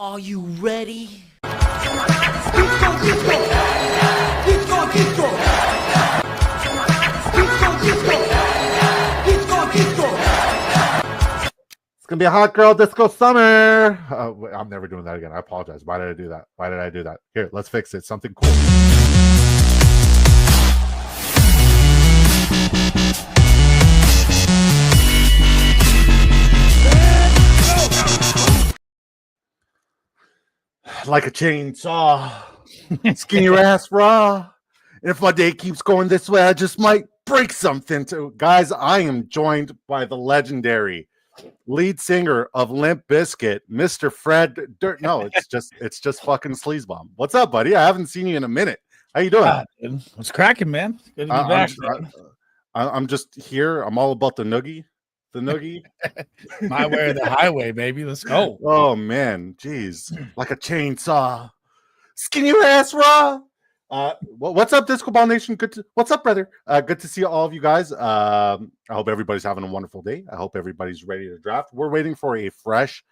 Are you ready? It's gonna be a hot girl disco summer. I'm never doing that again. I apologize. Why did I do that? Why did I do that? Here, let's fix it. Something cool. Like a chainsaw, skin your ass raw. And if my day keeps going this way, I just might break something too. Guys, I am joined by the legendary lead singer of Limp Bizkit, Mr. Fred Dirt. No, it's just fucking Sleez Bomb. What's up, buddy? I haven't seen you in a minute. How you doing? What's cracking, man? Good to be back. I'm just here. I'm all about the noogie. The noogie. My way or the highway, baby. Let's go. Oh man, jeez. Like a chainsaw. Skin your ass raw. What's up, Disco Ball Nation? What's up, brother? Good to see all of you guys. I hope everybody's having a wonderful day. I hope everybody's ready to draft. We're waiting for a fresh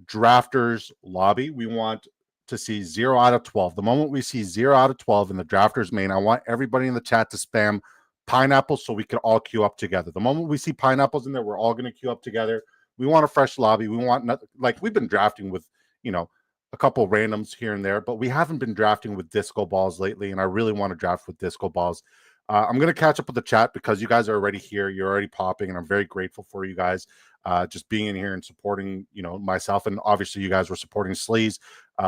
drafters lobby. We want to see 0 out of 12. The moment we see 0 out of 12 in the drafters main, I want everybody in the chat to spam pineapples so we can all queue up together. The moment we see pineapples in there, we're all going to queue up together. We want a fresh lobby. We want like we've been drafting with, a couple randoms here and there, but we haven't been drafting with disco balls lately, and I really want to draft with disco balls. I'm going to catch up with the chat because you guys are already here. You're already popping, and I'm very grateful for you guys just being in here and supporting, myself, and obviously you guys were supporting Sleez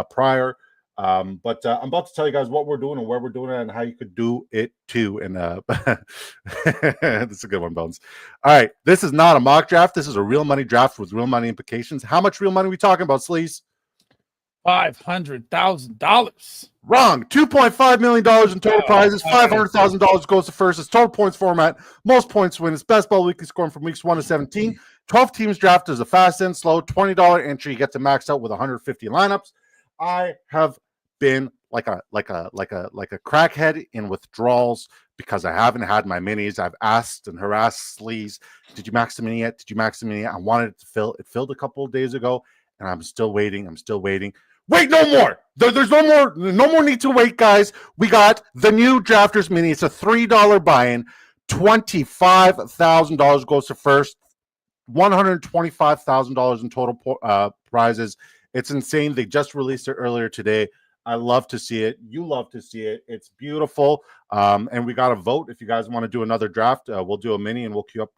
prior. But I'm about to tell you guys what we're doing and where we're doing it and how you could do it too. And this is a good one, Bones. All right, this is not a mock draft. This is a real money draft with real money implications. How much real money are we talking about, Sleez? $500,000. Wrong. $2.5 million in total prizes. $500,000 goes to first. It's total points format. Most points win. It's best ball weekly scoring from weeks 1 to 17. 12 teams draft is a fast and slow $20 entry. You get to max out with 150 lineups. I have been like a crackhead in withdrawals because I haven't had my minis. I've asked and harassed Sleez, did you max the mini yet? Did you max the mini yet? I wanted it to fill. It filled a couple of days ago, and I'm still waiting. Wait, no more. There's no more need to wait, guys. We got the new Drafters Mini. It's a $3 buy-in. $25,000 goes to first. $125,000 in total prizes. It's insane. They just released it earlier today. I love to see it. You love to see it. It's beautiful. And we got a vote. If you guys want to do another draft, we'll do a mini, and we'll queue up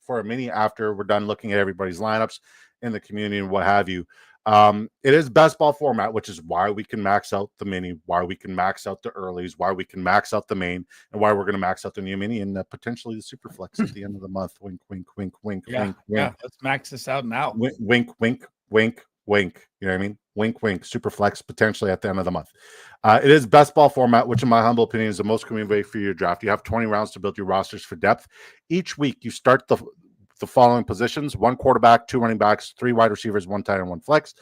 for a mini after we're done looking at everybody's lineups in the community and what have you. It is best ball format, which is why we can max out the mini, why we can max out the earlies, why we can max out the main, and why we're going to max out the new mini and potentially the super flex at the end of the month. Wink, wink, wink, wink, wink, wink. Yeah, let's max this out now. Wink, wink, wink, wink, wink. You know what I mean? Wink, wink, super flex potentially at the end of the month. It is best ball format, which in my humble opinion is the most convenient way for you to draft. You have 20 rounds to build your rosters for depth. Each week you start the following positions: 1 quarterback, 2 running backs, 3 wide receivers, 1 tight end, 1 flex.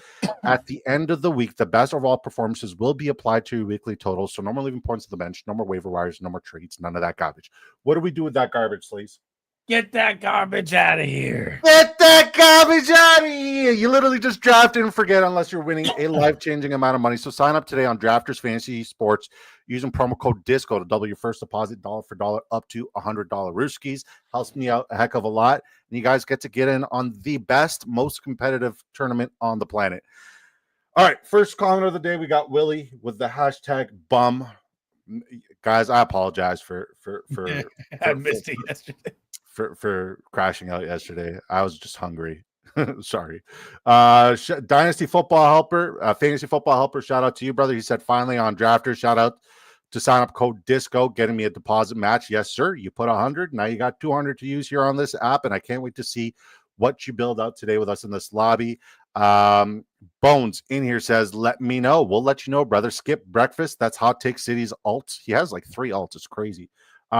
At the end of the week, the best overall performances will be applied to your weekly totals. So no more leaving points to the bench, no more waiver wires, no more trades, none of that garbage. What do we do with that garbage, Sleez? Get that garbage out of here. Get that garbage out of here. You literally just draft and forget unless you're winning a life-changing amount of money. So sign up today on Drafters Fantasy Sports using promo code DISCO to double your first deposit dollar for dollar up to $100. Rooskies helps me out a heck of a lot. And you guys get to get in on the best, most competitive tournament on the planet. All right, first comment of the day, we got Willie with the hashtag bum. Guys, I apologize for I missed it yesterday. For crashing out yesterday. I was just hungry. Sorry. Dynasty Football Helper, Fantasy Football Helper, shout out to you, brother. He said, finally on Drafters, shout out to sign up code DISCO, getting me a deposit match. Yes, sir. You put 100. Now you got 200 to use here on this app, and I can't wait to see what you build out today with us in this lobby. Bones in here says, let me know. We'll let you know, brother. Skip breakfast. That's Hot Take City's alts. He has like 3 alts. It's crazy.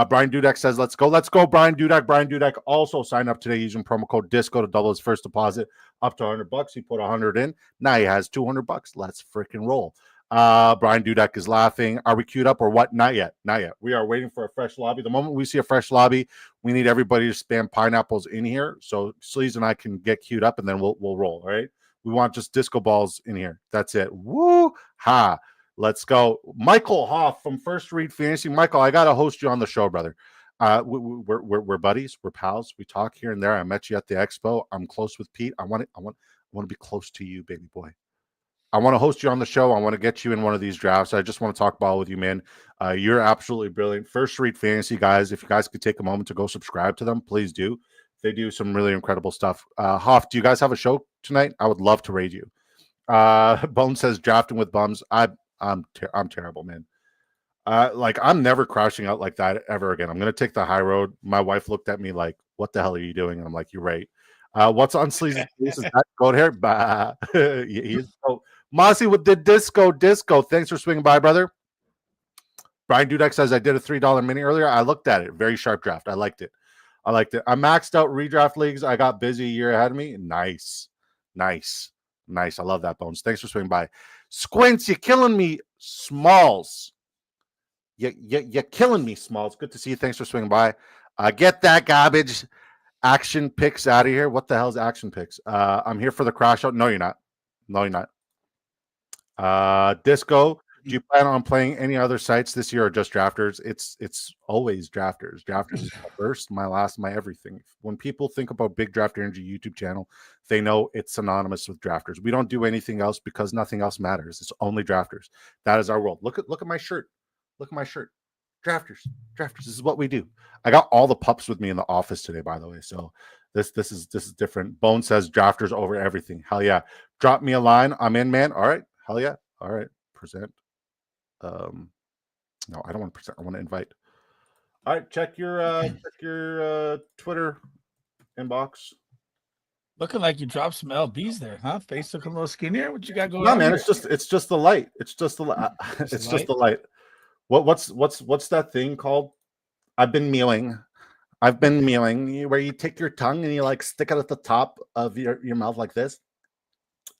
Brian Dudek says, let's go, Brian Dudek. Brian Dudek also signed up today using promo code DISCO to double his first deposit up to $100. He put 100 in. Now he has $200. Let's freaking roll. Brian Dudek is laughing. Are we queued up or what? Not yet. We are waiting for a fresh lobby. The moment we see a fresh lobby, we need everybody to spam pineapples in here so Sleez and I can get queued up, and then we'll roll. All right. We want just disco balls in here. That's it. Woo ha. Let's go. Michael Hoff from First Read Fantasy. Michael, I gotta host you on the show, brother. We're buddies. We're pals. We talk here and there. I met you at the expo. I'm close with Pete. I want to be close to you, baby boy. I want to host you on the show. I want to get you in one of these drafts. I just want to talk ball with you, man. You're absolutely brilliant. First Read Fantasy, guys. If you guys could take a moment to go subscribe to them, please do. They do some really incredible stuff. Hoff, do you guys have a show tonight? I would love to raid you. Bone says drafting with bums. I'm terrible, man. I'm never crashing out like that ever again. I'm gonna take the high road. My wife looked at me like, "What the hell are you doing?" And I'm like, "You're right." What's on Sleez's face? Is that goat hair? Bah. So Mossy with the disco. Thanks for swinging by, brother. Brian Dudek says I did a $3 mini earlier. I looked at it. Very sharp draft. I liked it. I maxed out redraft leagues. I got busy a year ahead of me. Nice. I love that, Bones. Thanks for swinging by. Squints, you're killing me. Smalls. You're killing me, Smalls. Good to see you. Thanks for swinging by. Get that garbage action picks out of here. What the hell is action picks? I'm here for the crash out. No, you're not. Disco, do you plan on playing any other sites this year or just drafters? It's always drafters. Drafters is my first, my last, my everything. When people think about Big Draft Energy YouTube channel, they know it's synonymous with drafters. We don't do anything else because nothing else matters. It's only drafters. That is our world. Look at my shirt. Look at my shirt. Drafters. This is what we do. I got all the pups with me in the office today, by the way. So this is different. Bone says drafters over everything. Hell yeah. Drop me a line. I'm in, man. All right. Hell yeah. All right. Present. No, I don't want to present. I want to invite. All right. Check your Twitter inbox. Looking like you dropped some LBs there, huh? Face looking a little skinnier. What you got going on? No, man. Here? It's just the light. It's just the light. It's just the light. What's that thing called? I've been mealing where you take your tongue and you like stick it at the top of your mouth like this,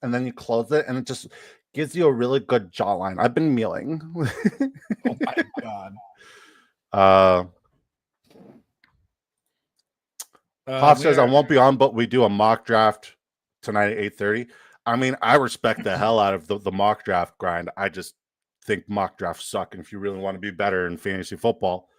and then you close it and it just gives you a really good jawline. I've been mealing. Oh my god. Hoff says I won't be on, but we do a mock draft tonight at 8:30. I mean, I respect the hell out of the mock draft grind. I just think mock drafts suck, and if you really want to be better in fantasy football,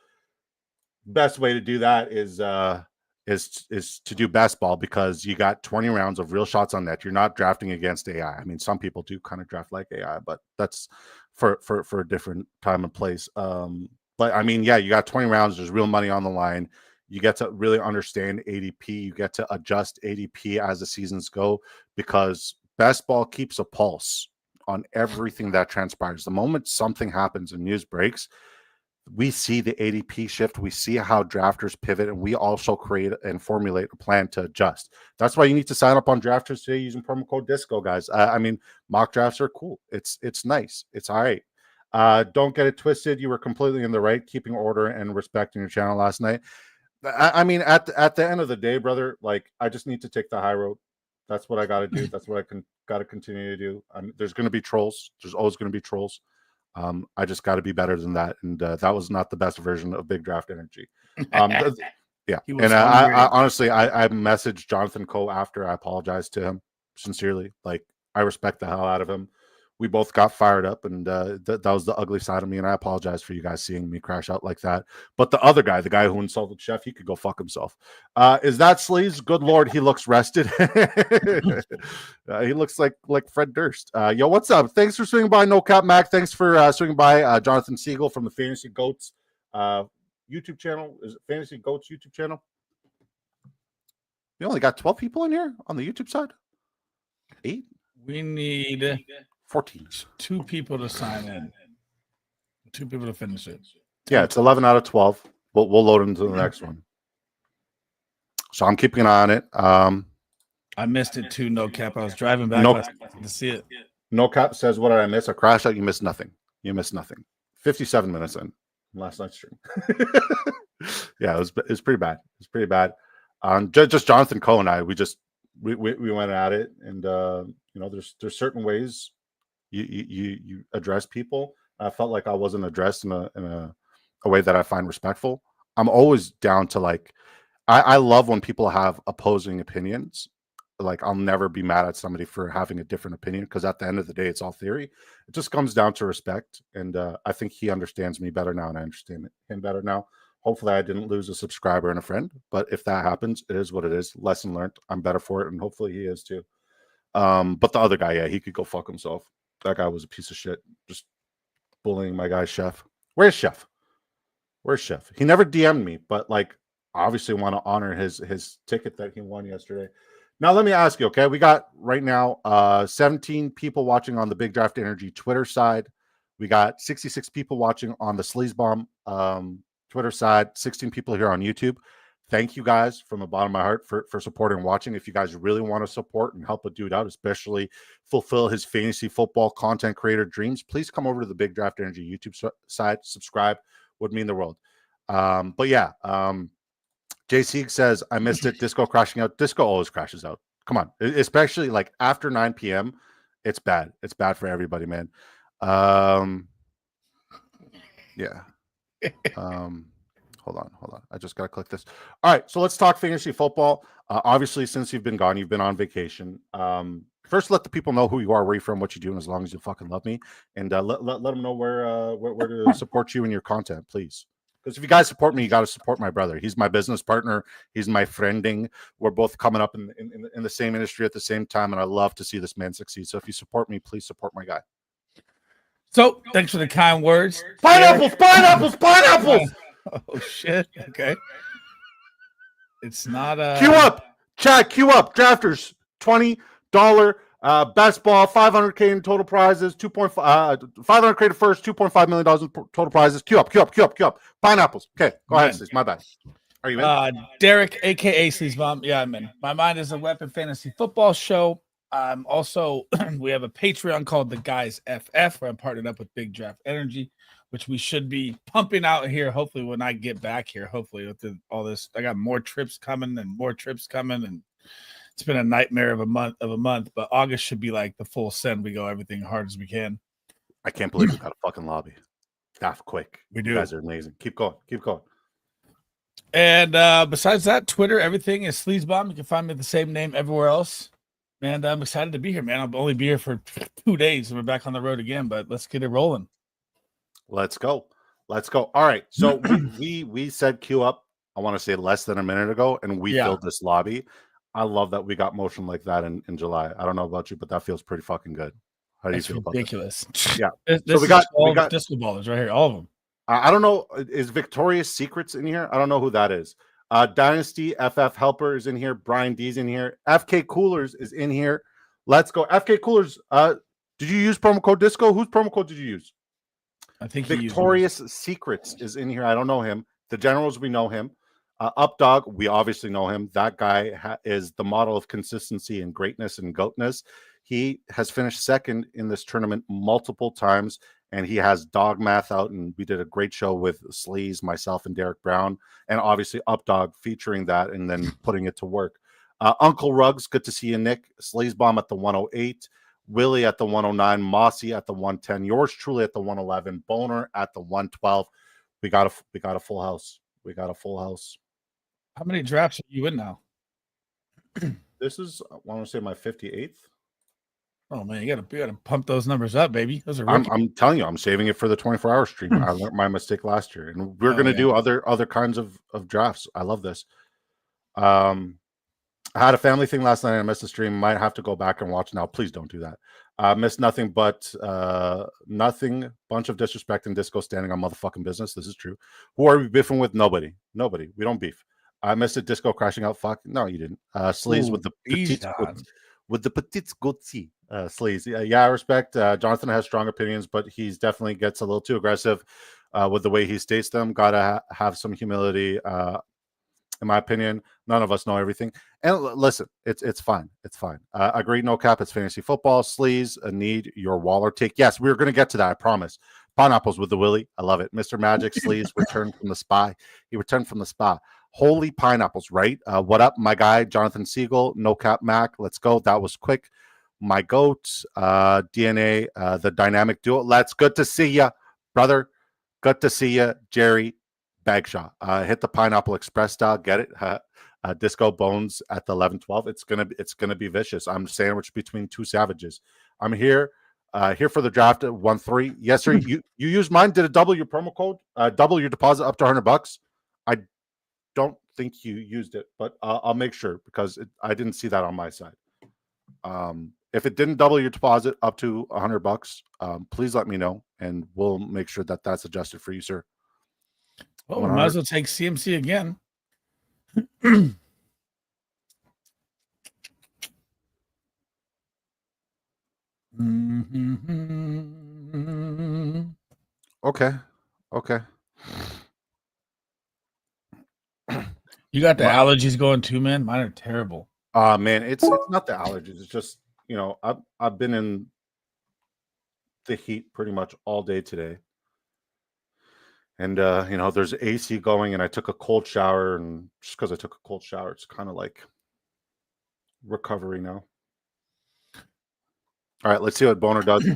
best way to do that is to do best ball, because you got 20 rounds of real shots on net. You're not drafting against AI. I mean, some people do kind of draft like AI, but that's for a different time and place. But I mean, yeah, you got 20 rounds. There's real money on the line. You get to really understand ADP. You get to adjust ADP as the seasons go, because best ball keeps a pulse on everything that transpires. The moment something happens and news breaks, we see the ADP shift. We see how drafters pivot, and we also create and formulate a plan to adjust. That's why you need to sign up on Drafters today using promo code DISCO, guys. I mean, mock drafts are cool. It's nice. It's all right. Don't get it twisted. You were completely in the right, keeping order and respecting your channel last night. I mean, at the end of the day, brother, like, I just need to take the high road. That's what I got to do. That's what I got to continue to do. There's going to be trolls. There's always going to be trolls. I just got to be better than that. And that was not the best version of Big Draft Energy. Yeah. And I honestly, I messaged Jonathan Coe after. I apologized to him sincerely. Like, I respect the hell out of him. We both got fired up, and that was the ugly side of me. And I apologize for you guys seeing me crash out like that. But the other guy, the guy who insulted Chef, he could go fuck himself. Is that Sleez? Good Lord, he looks rested. He looks like Fred Durst. Yo, what's up? Thanks for swinging by, No Cap Mac. Thanks for swinging by, Jonathan Siegel from the Fantasy Goats YouTube channel. Is it Fantasy Goats YouTube channel? We only got 12 people in here on the YouTube side. 8? We need 14. 2 people to sign in. 2 people to finish it. Yeah, it's 11 out of 12. We'll load into the next one. So I'm keeping an eye on it. I missed it too, No Cap. I was driving back to see it. No Cap says, what did I miss? A crash out? You missed nothing. 57 minutes in last night's stream. Yeah, it was pretty bad. It's pretty bad. Just Jonathan Coe and I, we went at it, and there's certain ways you address people. I felt like I wasn't addressed in a way that I find respectful. I'm always down to, like, I love when people have opposing opinions. like I'll never be mad at somebody for having a different opinion, because at the end of the day, it's all theory. It just comes down to respect, and I think he understands me better now, and I understand him better now. Hopefully, I didn't lose a subscriber and a friend, but if that happens, it is what it is. Lesson learned. I'm better for it, and hopefully, he is too. But the other guy, yeah, he could go fuck himself. That guy was a piece of shit, just bullying my guy Chef. Where's Chef? Where's Chef? He never DM'd me, but like, obviously want to honor his ticket that he won yesterday. Now, let me ask you, okay? We got right now 17 people watching on the Big Draft Energy Twitter side. We got 66 people watching on the Sleez Bomb Twitter side, 16 people here on YouTube. Thank you guys from the bottom of my heart for supporting and watching. If you guys really want to support and help a dude out, especially fulfill his fantasy football content creator dreams, please come over to the Big Draft Energy YouTube side. Subscribe would mean the world. But yeah, JC says, I missed it. Disco crashing out. Disco always crashes out. Come on. Especially like after 9 p.m. It's bad. It's bad for everybody, man. Yeah. Hold on. I just got to click this. All right. So let's talk fantasy football. Obviously, since you've been gone, you've been on vacation. First, let the people know who you are, where you're from, what you're doing, as long as you fucking love me. And let them know where to support you and your content, please. Because if you guys support me, you got to support my brother. He's my business partner. He's my friending. We're both coming up in the same industry at the same time, and I love to see this man succeed. So if you support me, please support my guy. So thanks for the kind words. Pineapples! Oh shit. Okay. It's not Queue up, chat. Queue up. Drafters, $20 best ball, 500K in total prizes, 500K to first, $2.5 million in total prizes. Queue up. Pineapples. Okay, go ahead, Sleez. My bad. Are you in? Derek, aka Sleez Bomb. Yeah, I'm in. My mind is a weapon fantasy football show. Also, we have a Patreon called The Guys FF, where I'm partnered up with Big Draft Energy, which we should be pumping out here. Hopefully, when I get back here, hopefully with all this, I got more trips coming, and it's been a nightmare of a month. But August should be like the full send. We go everything hard as we can. I can't believe we got a fucking lobby that quick. We do. You guys are amazing. Keep going. And besides that, Twitter, everything is Sleez Bomb. You can find me the same name everywhere else. And I'm excited to be here, man. I'll only be here for 2 days and we're back on the road again, but let's get it rolling. Let's go. All right. So we said queue up, I want to say less than a minute ago, and we filled this lobby. I love that we got motion like that in July. I don't know about you, but that feels pretty fucking good. How do you feel about ridiculous. Yeah. This so we got disco ballers right here, all of them. I don't know. Is Victoria's Secrets in here? I don't know who that is. Dynasty FF Helper is in here. Brian D's in here. FK Coolers is in here. Let's go. FK Coolers. Did you use promo code Disco? Whose promo code did you use? I think Victoria's Secrets is in here. I don't know him. The Generals, we know him. Updog, we obviously know him. That guy is the model of consistency and greatness and goatness. He has finished second in this tournament multiple times, and he has dog math out, and we did a great show with Sleez, myself, and Derek Brown, and obviously Updog featuring that and then putting it to work. Uncle Ruggs, good to see you, Nick. Sleez Bomb at the 108. Willie at the 109. Mossy at the 110. Yours truly at the 111. Boner at the 112. We got a full house. How many drafts are you in now? This is, I want to say, my 58th. Oh man, you gotta pump those numbers up, baby. Those are I'm telling you, I'm saving it for the 24-hour stream. I learned my mistake last year, and we're gonna do other kinds of drafts. I love this. I had a family thing last night. I missed the stream. Might have to go back and watch now. Please don't do that. Missed nothing but nothing. Bunch of disrespect and disco standing on motherfucking business. This is true. Who are we beefing with? Nobody. We don't beef. I missed it. Disco crashing out. Fuck. No, you didn't. Sleez with the petite goatee. Sleez. Yeah, I respect. Jonathan has strong opinions, but he's definitely gets a little too aggressive with the way he states them. Gotta have some humility. In my opinion, none of us know everything. And listen, it's fine. Agreed, no cap. It's fantasy football. Sleez, need your Waller take. Yes, we're going to get to that, I promise. Pineapples with the Willie. I love it. Mr. Magic, Sleez returned from the spa. He returned from the spa. Holy pineapples, right? What up, my guy, Jonathan Siegel, no cap Mac. Let's go. That was quick. My goat, DNA, the dynamic duo. Good to see ya, brother. Good to see ya, Jerry Bagshaw. Hit the Pineapple Express style. Get it? Disco Bones at the 11-12. It's gonna be vicious. I'm sandwiched between two savages. I'm here for the draft at 1-3. Yes, sir. You used mine. Did it double your promo code? Double your deposit up to $100? I don't think you used it, but I'll make sure because I didn't see that on my side. If it didn't double your deposit up to $100, please let me know, and we'll make sure that that's adjusted for you, sir. Well, we might as well take CMC again. Okay. You got the allergies going too, man. Mine are terrible. Man, it's not the allergies. It's just, I've been in the heat pretty much all day today. And there's AC going, and I took a cold shower, and just because I took a cold shower, it's kind of like recovery now. All right, let's see what Boner does.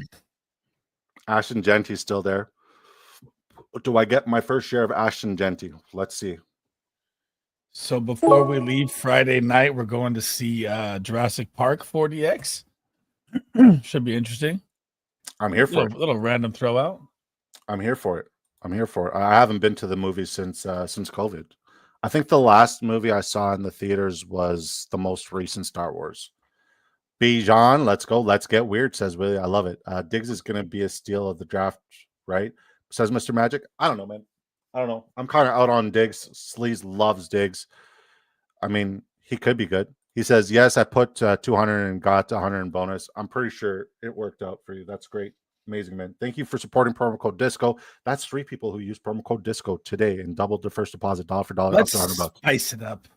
Ashton Genty's still there. Do I get my first share of Ashton Genty? Let's see. So before we leave Friday night, we're going to see Jurassic Park 4DX. Should be interesting. I'm here for it. A little random throw out. I'm here for it. I haven't been to the movies since COVID. I think the last movie I saw in the theaters was the most recent Star Wars. Bijan, let's go. Let's get weird, says Willie. I love it. Diggs is going to be a steal of the draft, right? Says Mr. Magic. I don't know, man. I don't know. I'm kind of out on Diggs. Sleez loves Diggs. I mean, he could be good. He says, yes, I put 200 and got 100 in bonus. I'm pretty sure it worked out for you. That's great. Amazing, man. Thank you for supporting promo code DISCO. That's 3 people who used promo code DISCO today and doubled their first deposit dollar for dollar. Let's up to $100. Spice it up.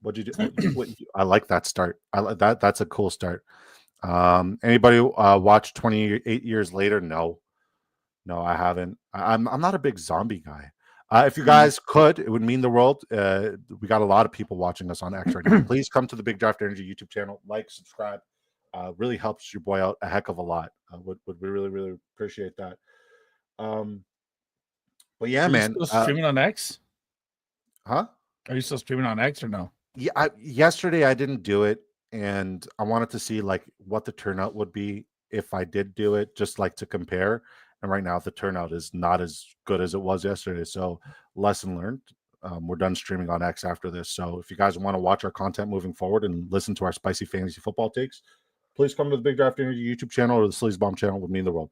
What'd you do? I like that start. I like that. That's a cool start. Anybody watch 28 Years Later? No, I haven't. I'm not a big zombie guy. If you guys could, it would mean the world. We got a lot of people watching us on X right now. Please come to the Big Draft Energy YouTube channel. Like, subscribe. Really helps your boy out a heck of a lot. Would we really appreciate that. But yeah, man. Still streaming on X? Huh? Are you still streaming on X or no? Yeah. Yesterday I didn't do it, and I wanted to see like what the turnout would be if I did do it, just like to compare. And right now the turnout is not as good as it was yesterday. So lesson learned. We're done streaming on X after this. So if you guys want to watch our content moving forward and listen to our spicy fantasy football takes, please come to the Big Draft Energy YouTube channel or the Sleaze Bomb channel. Would mean the world.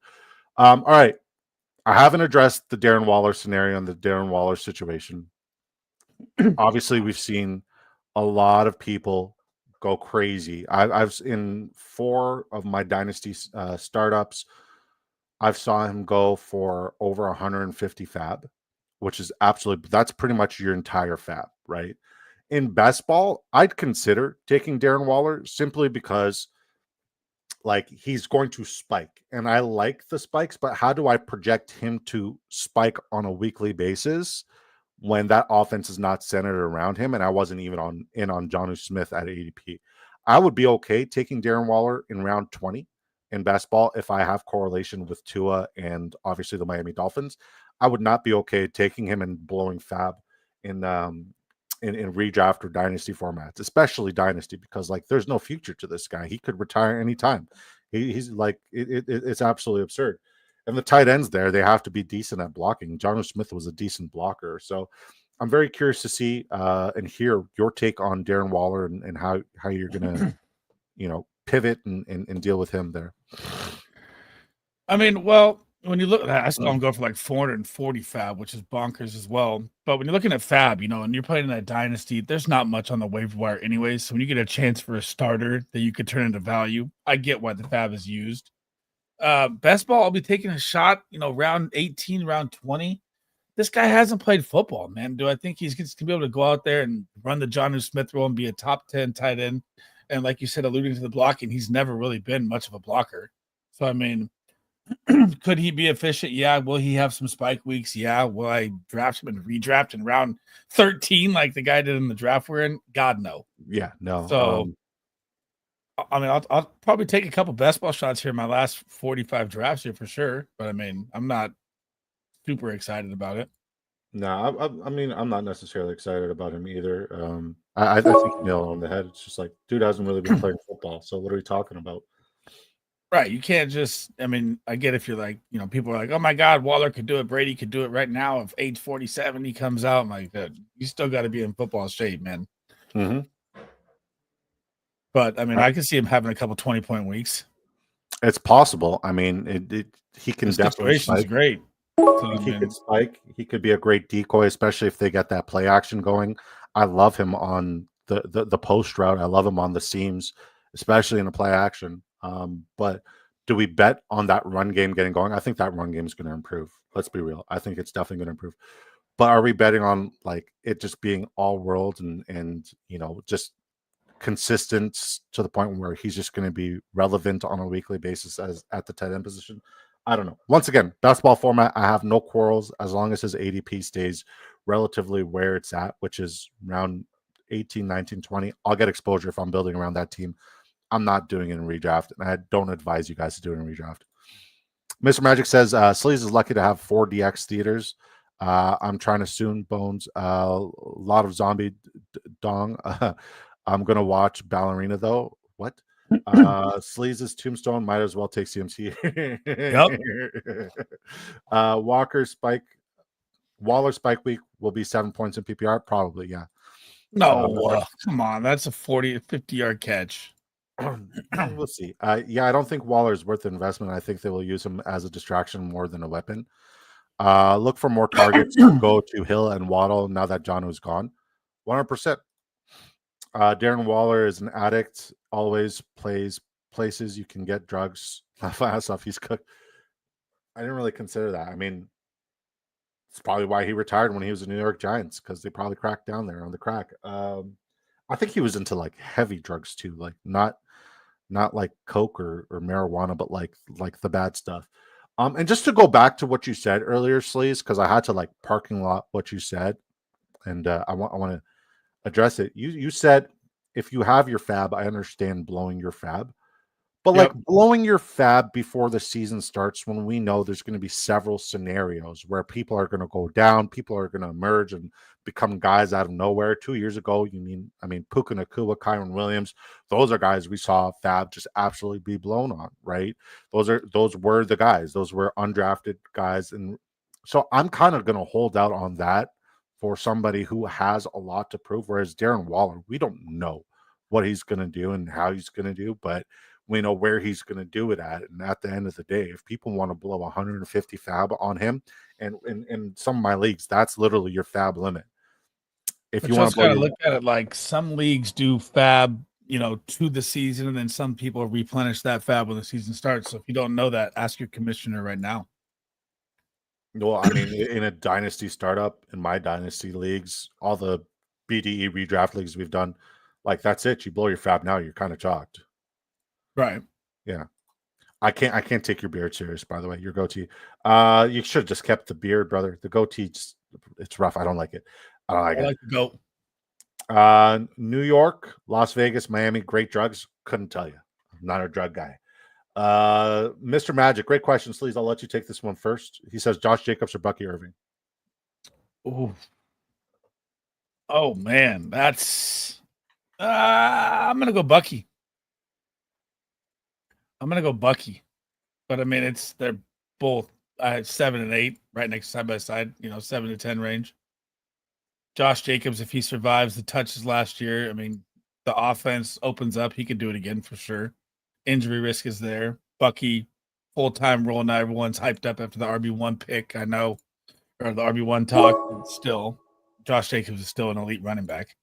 All right. I haven't addressed the Darren Waller scenario and the Darren Waller situation. Obviously, we've seen a lot of people go crazy. I've in 4 of my dynasty startups, I've saw him go for over 150 fab, which is that's pretty much your entire fab, right? In best ball, I'd consider taking Darren Waller simply because like he's going to spike, and I like the spikes, but how do I project him to spike on a weekly basis when that offense is not centered around him? And I wasn't even on Jonnu Smith at ADP. I would be okay taking Darren Waller in round 20 in best ball if I have correlation with Tua and obviously the Miami Dolphins. I would not be okay taking him and blowing fab in redraft or dynasty formats, especially dynasty, because like there's no future to this guy. He could retire anytime. He's like it's absolutely absurd. And the tight ends there, they have to be decent at blocking. Jonnu Smith was a decent blocker. So I'm very curious to see and hear your take on Darren Waller and how you're gonna pivot and deal with him there. I mean, well, when you look at that, I saw him go for like 440 fab, which is bonkers as well. But when you're looking at fab, and you're playing in that dynasty, there's not much on the waiver wire anyways. So when you get a chance for a starter that you could turn into value, I get why the fab is used. Best ball, I'll be taking a shot, round 18, round 20. This guy hasn't played football, man. Do I think he's going to be able to go out there and run the Jonnu Smith role and be a top 10 tight end? And like you said, alluding to the blocking, he's never really been much of a blocker. So, I mean, could he be efficient? Yeah. Will he have some spike weeks? Yeah. Will I draft him and redraft in round 13 like the guy did in the draft we're in? God, no. Yeah, no. So, I mean, I'll probably take a couple best ball shots here in my last 45 drafts here for sure. But, I mean, I'm not super excited about it. No, I mean, I'm not necessarily excited about him either. I think you nailed it on the head. It's just like, dude hasn't really been playing football. So what are we talking about? Right. You can't just, I mean, I get if you're like, people are like, oh my God, Waller could do it. Brady could do it right now. If age 47, he comes out, I'm like, you still got to be in football shape, man. Mm-hmm. But I mean, I can see him having a couple 20-point weeks. It's possible. I mean, he can The definitely situation's spike. great. So, I He could mean, spike. He could be a great decoy, especially if they get that play action going. I love him on the post route. I love him on the seams, especially in the play action. But do we bet on that run game getting going? I think that run game is going to improve. Let's be real. I think it's definitely going to improve. But are we betting on like it just being all world and just consistent to the point where he's just going to be relevant on a weekly basis as at the tight end position? I don't know. Once again, basketball format, I have no quarrels as long as his ADP stays relatively where it's at, which is around 18, 19, 20. I'll get exposure if I'm building around that team. I'm not doing it in redraft, and I don't advise you guys to do it in redraft. Mr. Magic says, Sleez is lucky to have 4 DX theaters. I'm trying to soon, Bones. A lot of zombie dong. I'm going to watch Ballerina, though. What? Sleaze's Tombstone might as well take CMC. Waller Spike Week will be 7 points in PPR. Probably, yeah. no, come on. That's a 40 to 50-yard catch. We'll see. Yeah, I don't think Waller is worth the investment. I think they will use him as a distraction more than a weapon. Look for more targets. Go to Hill and Waddle now that Jonu's gone. 100%. Darren Waller is an addict. Always plays places you can get drugs. Laugh off. He's cooked. I didn't really consider that. I mean, it's probably why he retired when he was in New York Giants because they probably cracked down there on the crack. I think he was into like heavy drugs too, like not like coke or marijuana, but like the bad stuff. And just to go back to what you said earlier, Sleaze, because I had to like parking lot what you said, and I want to address it. You said if you have your fab, I understand blowing your fab, but like blowing your fab before the season starts when we know there's going to be several scenarios where people are going to go down, people are going to emerge and become guys out of nowhere. 2 years ago, I mean, Puka Nakua, Kyron Williams, those are guys we saw fab just absolutely be blown on, right? Those were the guys, those were undrafted guys. And so I'm kind of going to hold out on that for somebody who has a lot to prove. Whereas Darren Waller, we don't know what he's going to do and how he's going to do, but we know where he's going to do it at. And at the end of the day, if people want to blow 150 fab on him, and in some of my leagues, that's literally your fab limit. If you want to look at it like some leagues do fab, to the season, and then some people replenish that fab when the season starts. So if you don't know that, ask your commissioner right now. Well, I mean, in a dynasty startup, in my dynasty leagues, all the BDE redraft leagues we've done, like that's it. You blow your fab now, you're kind of chalked. Right. Yeah. I can't take your beard serious, by the way. Your goatee. You should have just kept the beard, brother. The goatee, it's rough. I don't like it. I don't like it. I like the goat. New York, Las Vegas, Miami, great drugs. Couldn't tell you. I'm not a drug guy. Mr. Magic, great question, Sleaze. I'll let you take this one first. He says Josh Jacobs or Bucky Irving. Ooh. Oh man, that's I'm gonna go Bucky. But I mean they're both 7 and 8 right next side by side, 7 to 10 range. Josh Jacobs, if he survives the touches last year, I mean, the offense opens up. He could do it again for sure. Injury risk is there. Bucky, full-time role. Now everyone's hyped up after the RB1 pick, I know, or the RB1 talk. Still, Josh Jacobs is still an elite running back.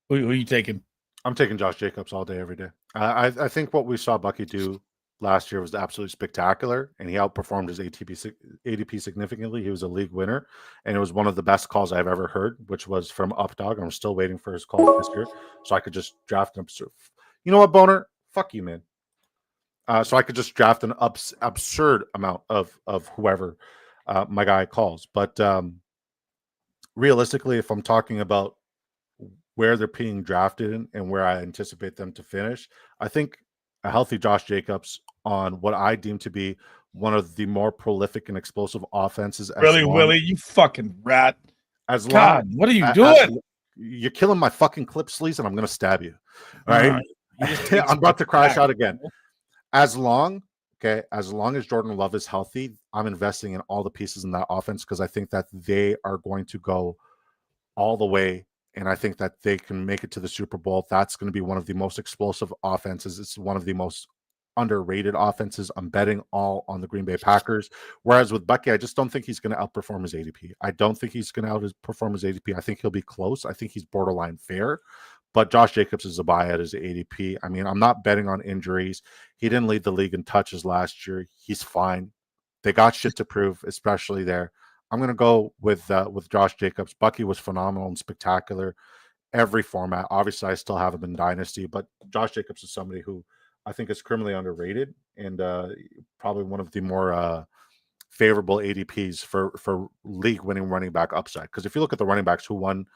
Who are you taking? I'm taking Josh Jacobs all day, every day. I think what we saw Bucky do last year was absolutely spectacular, and he outperformed his ADP significantly. He was a league winner, and it was one of the best calls I've ever heard, which was from Updog. I'm still waiting for his call this year, so I could just draft him. You know what, Boner? Fuck you, man. So I could just draft an absurd amount of whoever my guy calls. But realistically, if I'm talking about where they're being drafted and where I anticipate them to finish, I think a healthy Josh Jacobs on what I deem to be one of the more prolific and explosive offenses. Really, Willie, you fucking rat. As God, long, what are you doing? You're killing my fucking clip, Sleez, and I'm going to stab you. All right. I'm about to crash out again. As long as Jordan Love is healthy, I'm investing in all the pieces in that offense because I think that they are going to go all the way, and I think that they can make it to the Super Bowl. That's going to be one of the most explosive offenses. It's one of the most underrated offenses. I'm betting all on the Green Bay Packers. Whereas with Bucky, I just don't think he's going to outperform his ADP. I don't think he's going to outperform his ADP. I think he'll be close. I think he's borderline fair. But Josh Jacobs is a buy at his ADP. I mean, I'm not betting on injuries. He didn't lead the league in touches last year. He's fine. They got shit to prove, especially there. I'm going to go with Josh Jacobs. Bucky was phenomenal and spectacular. Every format. Obviously, I still have him in Dynasty, but Josh Jacobs is somebody who I think is criminally underrated and probably one of the more favorable ADPs for league-winning running back upside. Because if you look at the running backs who won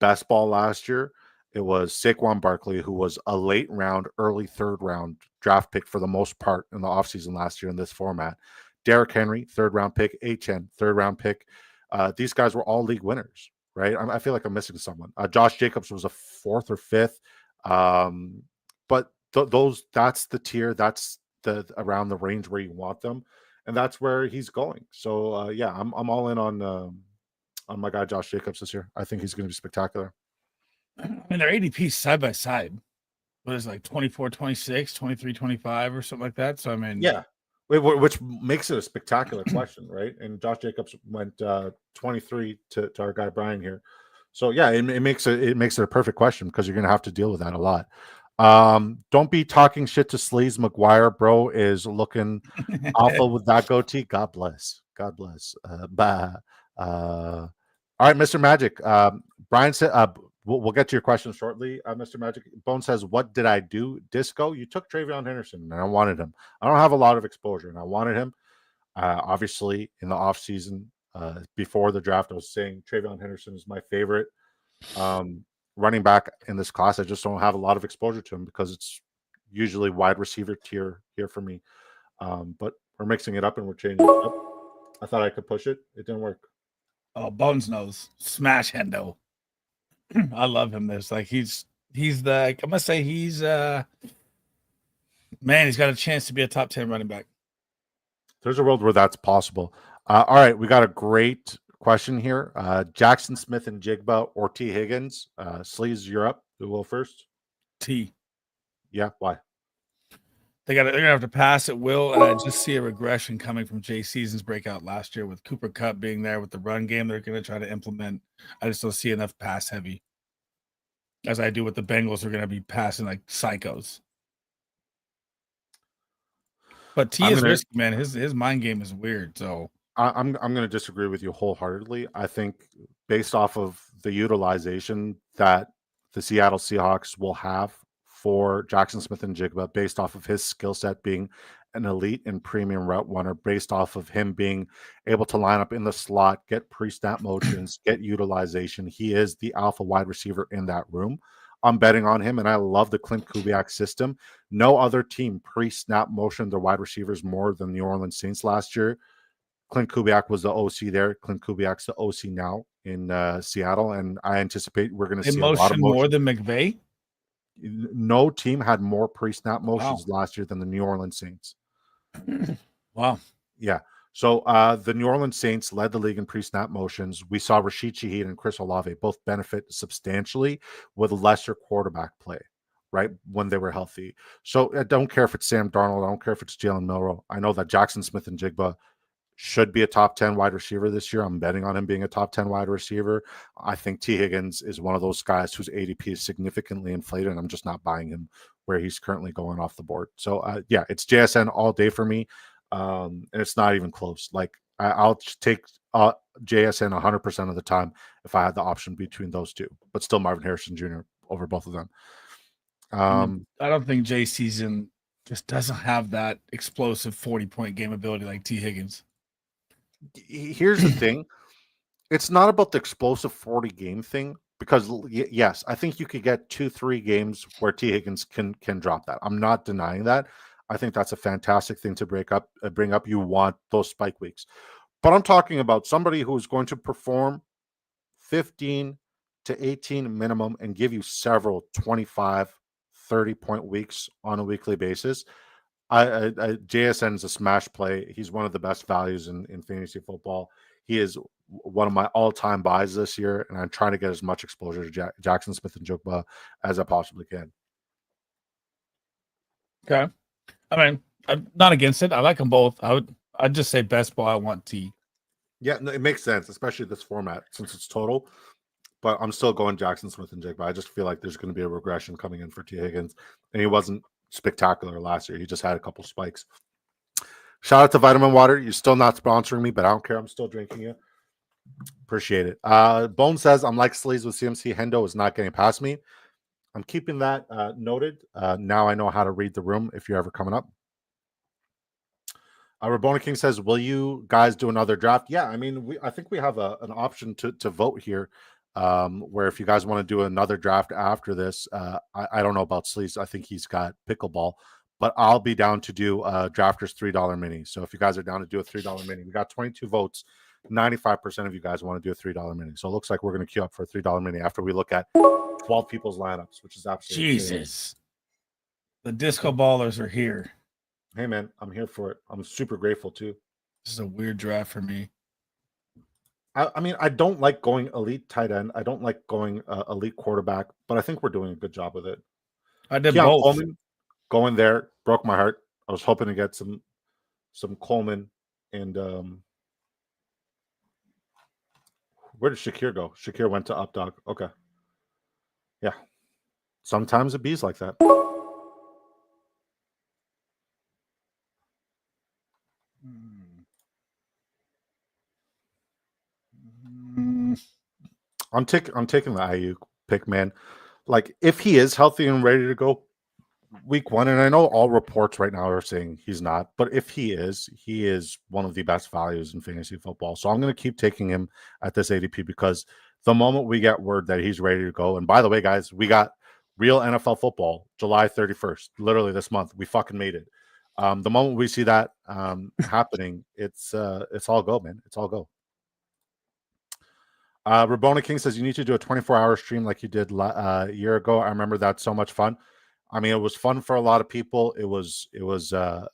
best ball last year, it was Saquon Barkley, who was a late round, early third round draft pick for the most part in the offseason last year in this format. Derrick Henry, third round pick. Achane, third round pick. These guys were all league winners, right? I feel like I'm missing someone. Josh Jacobs was a fourth or fifth. But that's the tier. That's the around the range where you want them. And that's where he's going. So, I'm all in on my guy, Josh Jacobs this year. I think he's going to be spectacular. I mean, their ADP side by side. What is it, like 24, 26, 23, 25 or something like that? So, I mean. Yeah. Which makes it a spectacular question, right? And Josh Jacobs went 23 to our guy Brian here. So, yeah, it makes it a perfect question because you're going to have to deal with that a lot. Don't be talking shit to Sleez. McGuire, bro, is looking awful with that goatee. God bless. God bless. All right, Mr. Magic. Brian said, we'll get to your question shortly, Mr. Magic. Bone says, what did I do? Disco, you took Travion Henderson, and I wanted him. I don't have a lot of exposure, and I wanted him. Obviously, in the offseason, before the draft, I was saying Travion Henderson is my favorite running back in this class. I just don't have a lot of exposure to him because it's usually wide receiver tier here for me. But we're mixing it up and we're changing it up. I thought I could push it. It didn't work. Oh, Bones knows. Smash Hendo. I love him. This he's the I'm gonna say he's man, he's got a chance to be a top 10 running back. There's a world where that's possible. All right, we got a great question here. Jackson Smith and Jigba or T. Higgins. Sleez, you're up. Who will first? T. Yeah, why? They're gonna have to pass at will, and I just see a regression coming from Jay Season's breakout last year with Cooper Kupp being there with the run game they're gonna try to implement. I just don't see enough pass heavy as I do with the Bengals. Are gonna be passing like psychos. But T is risky, man. His mind game is weird. So I'm going to disagree with you wholeheartedly. I think based off of the utilization that the Seattle Seahawks will have for Jackson Smith and Jigba, based off of his skill set being an elite and premium route runner, based off of him being able to line up in the slot, get pre-snap motions, get utilization, he is the alpha wide receiver in that room. I'm betting on him, and I love the Clint Kubiak system. No other team pre-snap motioned their wide receivers more than the New Orleans Saints last year. Clint Kubiak was the OC there. Clint Kubiak's the OC now in Seattle, and I anticipate we're going to see a lot of motion. More than McVay? No team had more pre-snap motions last year than the New Orleans Saints. Wow. Yeah. So the New Orleans Saints led the league in pre-snap motions. We saw Rashid Shaheed and Chris Olave both benefit substantially with lesser quarterback play, right, when they were healthy. So I don't care if it's Sam Darnold. I don't care if it's Jalen Milroe. I know that Jackson Smith and Jigba should be a top 10 wide receiver this year. I'm betting on him being a top 10 wide receiver. I think T. Higgins is one of those guys whose ADP is significantly inflated, and I'm just not buying him where he's currently going off the board. So, it's JSN all day for me. And it's not even close. Like I'll take JSN 100% of the time if I had the option between those two, but still Marvin Harrison Jr. over both of them. I don't think Jay Season just doesn't have that explosive 40-point game ability like T. Higgins. Here's the thing. It's not about the explosive 40 game thing because yes, I think you could get 2-3 games where T. Higgins can drop that. I'm not denying that. I think that's a fantastic thing to bring up. You want those spike weeks. But I'm talking about somebody who is going to perform 15 to 18 minimum and give you several 25, 30-point weeks on a weekly basis. JSN is a smash play. He's one of the best values in fantasy football. He is one of my all-time buys this year, and I'm trying to get as much exposure to Jackson Smith and Jukba as I possibly can. Okay. I mean, I'm not against it. I like them both. I'd just say best ball. I want T. Yeah, no, it makes sense, especially this format since it's total. But I'm still going Jackson Smith and Jigba. I just feel like there's going to be a regression coming in for T. Higgins, and he wasn't spectacular last year. He just had a couple spikes. Shout out to Vitamin Water. You're still not sponsoring me, but I don't care. I'm still drinking it. Appreciate it. Bone says, I'm like Sleez with CMC. Hendo is not getting past me. I'm keeping that noted. Now I know how to read the room if you're ever coming up. Rabona King says, will you guys do another draft? Yeah, I mean, I think we have an option to vote here, where if you guys want to do another draft after this, I don't know about Sleece. I think he's got pickleball, but I'll be down to do Drafters $3 mini. So if you guys are down to do a $3 mini, we got 22 votes. 95% of you guys want to do a $3 mini. So it looks like we're going to queue up for a $3 mini after we look at 12 people's lineups, which is absolutely Jesus. insane. The disco ballers are here. Hey, man, I'm here for it. I'm super grateful, too. This is a weird draft for me. I mean, I don't like going elite tight end. I don't like going elite quarterback, but I think we're doing a good job with it. I did both. Coleman, going there, broke my heart. I was hoping to get some Coleman. And where did Shakir go? Shakir went to Updog. Okay. Yeah. Sometimes it bees like that. I'm taking the Ayuk pick, man. Like, if he is healthy and ready to go week one, and I know all reports right now are saying he's not, but if he is one of the best values in fantasy football. So I'm going to keep taking him at this ADP because the moment we get word that he's ready to go, and by the way, guys, we got real NFL football July 31st, literally this month. We fucking made it. The moment we see that happening, it's all go, man. It's all go. Rabona King says you need to do a 24-hour stream like you did a year ago. I remember that, so much fun. I mean, it was fun for a lot of people. It was a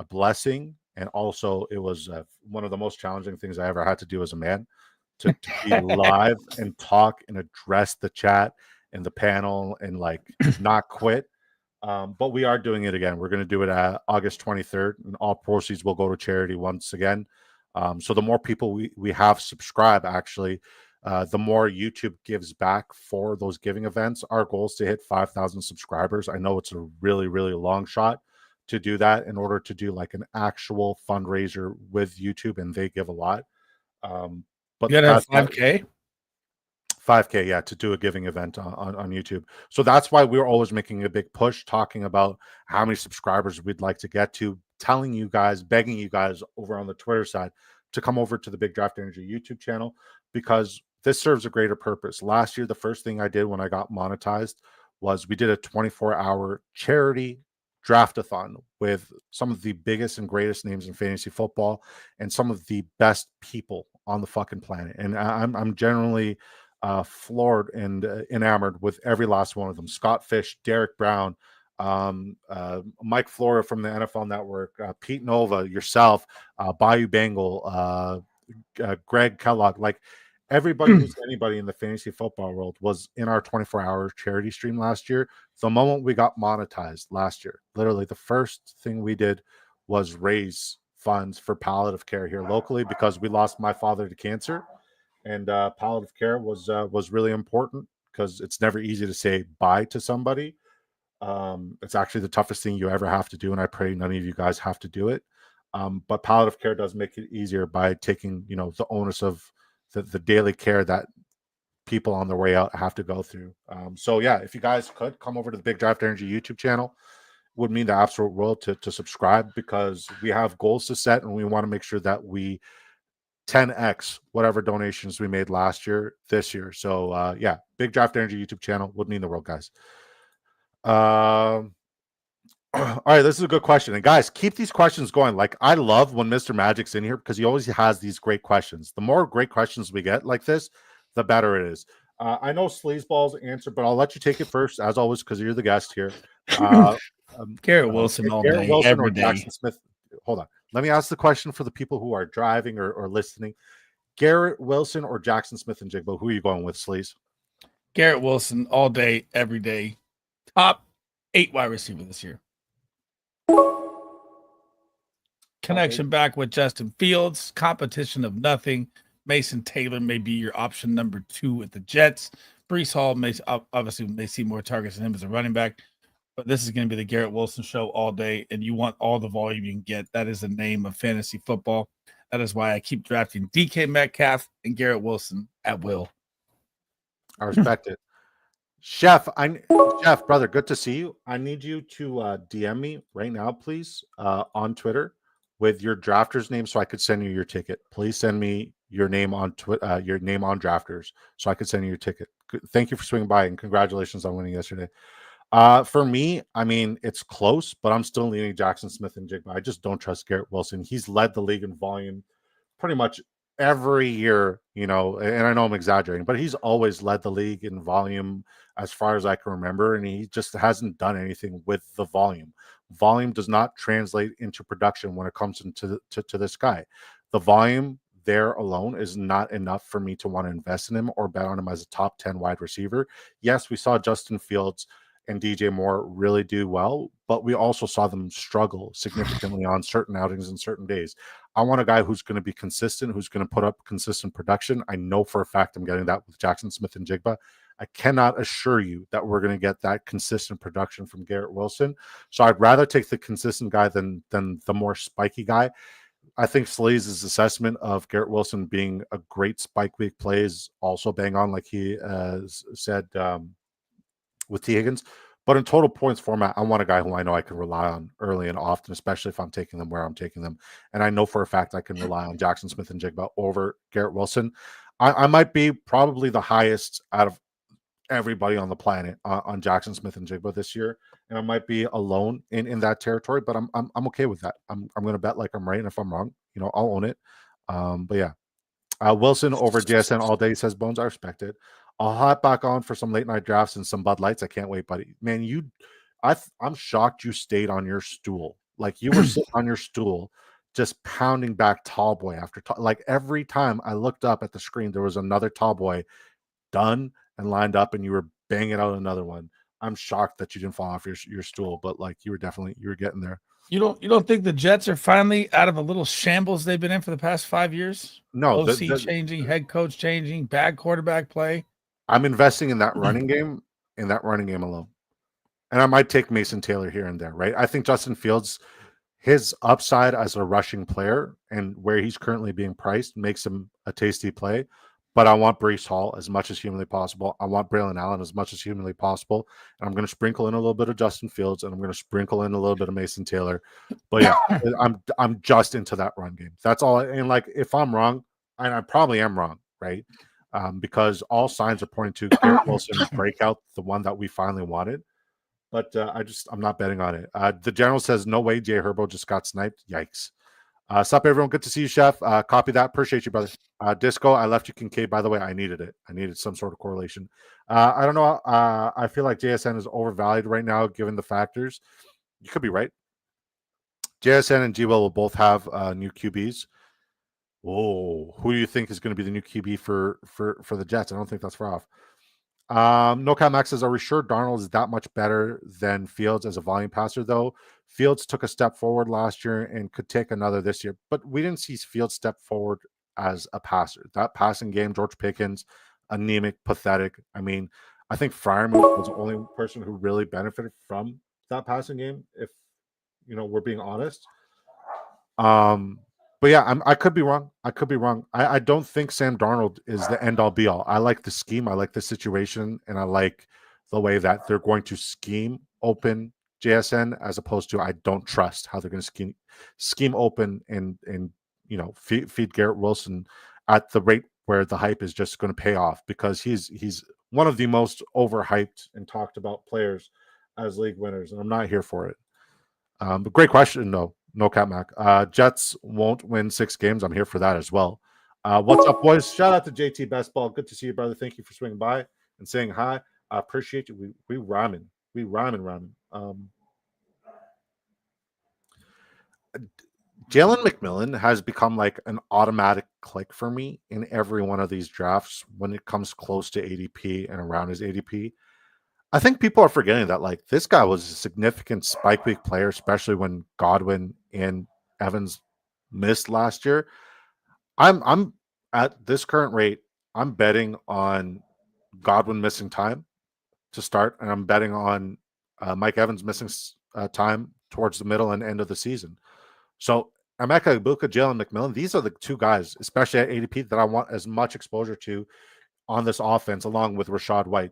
blessing, and also it was one of the most challenging things I ever had to do as a man, to be live and talk and address the chat and the panel and like not quit. But we are doing it again. We're going to do it at August 23rd, and all proceeds will go to charity once again. So the more people we have subscribe, actually, the more YouTube gives back for those giving events. Our goal is to hit 5,000 subscribers. I know it's a really, really long shot to do that in order to do like an actual fundraiser with YouTube, and they give a lot. But you got 5K? 5K, yeah, to do a giving event on YouTube. So that's why we're always making a big push, talking about how many subscribers we'd like to get to, telling you guys, begging you guys over on the Twitter side to come over to the Big Draft Energy YouTube channel, because this serves a greater purpose. Last year, the first thing I did when I got monetized was we did a 24-hour charity draftathon with some of the biggest and greatest names in fantasy football and some of the best people on the fucking planet. And I'm generally floored and enamored with every last one of them. Scott Fish, Derek Brown, Mike Flora from the NFL Network, Pete Nova, yourself, Bayou Bengal, Greg Kellogg, like everybody who's anybody in the fantasy football world was in our 24-hour charity stream last year. The moment we got monetized last year, literally the first thing we did was raise funds for palliative care here locally, because we lost my father to cancer. And palliative care was really important, because it's never easy to say bye to somebody. It's actually the toughest thing you ever have to do, and I pray none of you guys have to do it. But palliative care does make it easier by taking, the onus of the daily care that people on their way out have to go through. So yeah, if you guys could come over to the Big Draft Energy YouTube channel, would mean the absolute world to subscribe, because we have goals to set, and we want to make sure that we 10x whatever donations we made last year this year. So yeah, Big Draft Energy YouTube channel would mean the world, guys. All right, this is a good question. And guys, keep these questions going. Like, I love when Mr. Magic's in here because he always has these great questions. The more great questions we get like this, the better it is. I know Sleazeball's answer, but I'll let you take it first, as always, because you're the guest here. Garrett Wilson all Garrett day, Wilson every or day. Jackson Smith. Hold on. Let me ask the question for the people who are driving or listening. Garrett Wilson or Jackson Smith and Jigbo, who are you going with, Sleaze? Garrett Wilson all day, every day. Top 8 wide receiver this year. Connection back with Justin Fields. Competition of nothing. Mason Taylor may be your option number 2 with the Jets. Breece Hall may see more targets than him as a running back. But this is going to be the Garrett Wilson show all day, and you want all the volume you can get. That is the name of fantasy football. That is why I keep drafting DK Metcalf and Garrett Wilson at will. I respect it. Chef, brother, good to see you. I need you to DM me right now, please, on Twitter with your drafter's name so I could send you your ticket. Please send me your name on your name on drafters so I could send you your ticket. Thank you for swinging by and congratulations on winning yesterday. For me, I mean, it's close, but I'm still leaning Jackson Smith and Jigba. I just don't trust Garrett Wilson. He's led the league in volume pretty much every year, and I know I'm exaggerating, but he's always led the league in volume as far as I can remember, and he just hasn't done anything with the volume. Volume does not translate into production when it comes into to this guy. The volume there alone is not enough for me to want to invest in him or bet on him as a top 10 wide receiver. Yes, we saw Justin Fields and DJ Moore really do well, but we also saw them struggle significantly on certain outings and certain days. I want a guy who's going to be consistent, who's going to put up consistent production. I know for a fact I'm getting that with Jackson Smith and Jigba. I cannot assure you that we're going to get that consistent production from Garrett Wilson. So I'd rather take the consistent guy than the more spiky guy. I think Sleez's assessment of Garrett Wilson being a great spike week play is also bang on, like he said with T. Higgins. But in total points format, I want a guy who I know I can rely on early and often, especially if I'm taking them where I'm taking them. And I know for a fact I can rely on Jackson Smith and Jigba over Garrett Wilson. I might be probably the highest out of everybody on the planet on Jackson Smith and Jigba this year, and I might be alone in that territory. But I'm okay with that. I'm going to bet like I'm right, and if I'm wrong, I'll own it. But yeah, Wilson over JSN all day, says Bones. I respect it. I'll hop back on for some late night drafts and some Bud Lights. I can't wait, buddy. Man, I'm shocked you stayed on your stool. Like you were sitting on your stool, just pounding back tall boy after like every time I looked up at the screen, there was another tall boy done and lined up, and you were banging out another one. I'm shocked that you didn't fall off your stool, but like you were getting there. You don't think the Jets are finally out of a little shambles they've been in for the past 5 years? No, OC changing, head coach changing, bad quarterback play. I'm investing in that running game, alone. And I might take Mason Taylor here and there, right? I think Justin Fields, his upside as a rushing player and where he's currently being priced makes him a tasty play. But I want Breece Hall as much as humanly possible. I want Braylon Allen as much as humanly possible. And I'm going to sprinkle in a little bit of Justin Fields, and I'm going to sprinkle in a little bit of Mason Taylor. But yeah, I'm just into that run game. That's all. And like, if I'm wrong, and I probably am wrong, right? Because all signs are pointing to Garrett Wilson breakout, the one that we finally wanted. But I'm not betting on it. The general says, no way, Jay Herbo just got sniped. Yikes. Sup, everyone. Good to see you, Chef. Copy that. Appreciate you, brother. Disco, I left you Kincaid, by the way. I needed it. I needed some sort of correlation. I don't know. I feel like JSN is overvalued right now, given the factors. You could be right. JSN and G-Will will both have new QBs. Whoa. Who do you think is going to be the new QB for the Jets? I don't think that's far off. No Cap Max says, are we sure Darnold is that much better than Fields as a volume passer, though? Fields took a step forward last year and could take another this year, but we didn't see Fields step forward as a passer. That passing game, George Pickens, anemic, pathetic. I mean, I think Freiermuth was the only person who really benefited from that passing game, if we're being honest. But yeah, I could be wrong. I don't think Sam Darnold is the end all be all. I like the scheme. I like the situation. And I like the way that they're going to scheme open JSN as opposed to I don't trust how they're going to scheme open and feed Garrett Wilson at the rate where the hype is just going to pay off, because he's one of the most overhyped and talked about players as league winners. And I'm not here for it. But great question, no cap Mac. Jets won't win 6 games. I'm here for that as well. What's up, boys? Shout out to JT Best Ball. Good to see you, brother. Thank you for swinging by and saying hi. I appreciate you. We rhyming. We rhyming. Jalen McMillan has become like an automatic click for me in every one of these drafts when it comes close to ADP and around his ADP. I think people are forgetting that like this guy was a significant spike week player, especially when Godwin and Evans missed last year. I'm at this current rate, I'm betting on Godwin missing time to start, and I'm betting on Mike Evans missing time towards the middle and end of the season. So Emeka Egbuka, Jalen McMillan, these are the 2 guys, especially at ADP, that I want as much exposure to on this offense, along with Rashad White,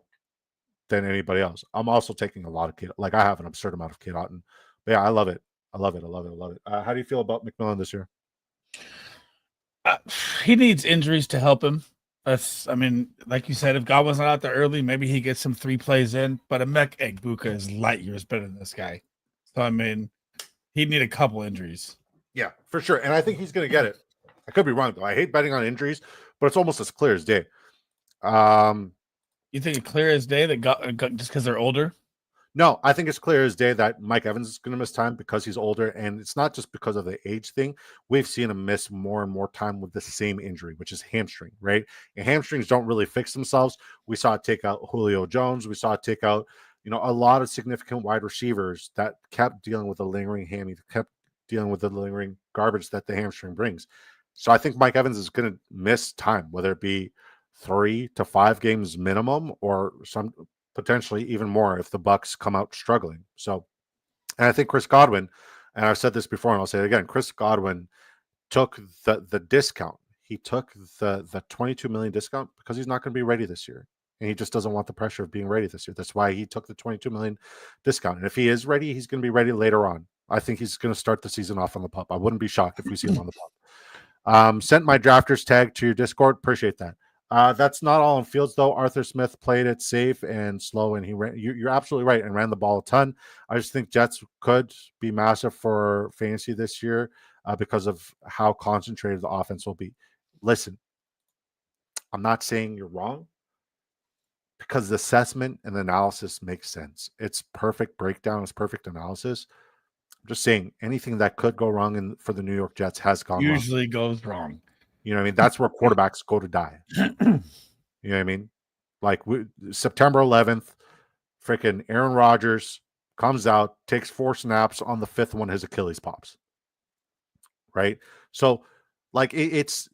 than anybody else. I'm also taking a lot of Kid. Like I have an absurd amount of Kid Otten. But yeah, I love it. I love it. How do you feel about McMillan this year? He needs injuries to help him. I mean, like you said, if Godwin's not out there early, maybe he gets some 3 plays in. But Emeka Egbuka is light years better than this guy. So I mean, he'd need a couple injuries. Yeah, for sure. And I think he's going to get it. I could be wrong, though. I hate betting on injuries, but it's almost as clear as day. You think it's clear as day that just because they're older? No, I think it's clear as day that Mike Evans is going to miss time because he's older, and it's not just because of the age thing. We've seen him miss more and more time with the same injury, which is hamstring, right? And hamstrings don't really fix themselves. We saw it take out Julio Jones. We saw it take out, a lot of significant wide receivers that kept dealing with the lingering hammy, kept dealing with the lingering garbage that the hamstring brings. So I think Mike Evans is going to miss time, whether it be 3 to 5 games minimum or some potentially even more if the Bucks come out struggling. So, and I think Chris Godwin, and I've said this before and I'll say it again, Chris Godwin took the discount. He took the 22 million discount because he's not going to be ready this year. And he just doesn't want the pressure of being ready this year. That's why he took the 22 million discount. And if he is ready, he's going to be ready later on. I think he's going to start the season off on the pup. I wouldn't be shocked if we see him on the pup. Sent my drafters tag to your Discord. Appreciate that. That's not all in Fields, though. Arthur Smith played it safe and slow, and he ran. You're absolutely right, and ran the ball a ton. I just think Jets could be massive for fantasy this year because of how concentrated the offense will be. Listen, I'm not saying you're wrong because the assessment and the analysis makes sense. It's perfect breakdown. It's perfect analysis. I'm just saying anything that could go wrong for the New York Jets has gone wrong. Usually goes wrong. You know what I mean? That's where quarterbacks go to die. You know what I mean? Like September 11th, freaking Aaron Rodgers comes out, takes 4 snaps. On the 5th one, his Achilles pops. Right? So, like, it's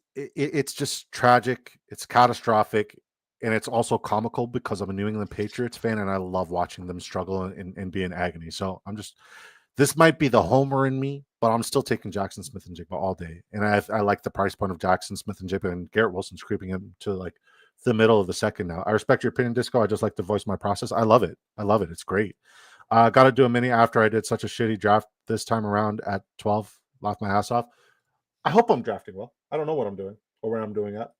just tragic. It's catastrophic. And it's also comical because I'm a New England Patriots fan, and I love watching them struggle and be in agony. So this might be the homer in me, but I'm still taking Jackson Smith and Jigba all day. And I like the price point of Jackson Smith and Jigba, and Garrett Wilson's creeping him to like the middle of the second now. I respect your opinion, Disco. I just like to voice my process. I love it. It's great. Got to do a mini after I did such a shitty draft this time around at 12. Laughed my ass off. I hope I'm drafting well. I don't know what I'm doing or where I'm doing at.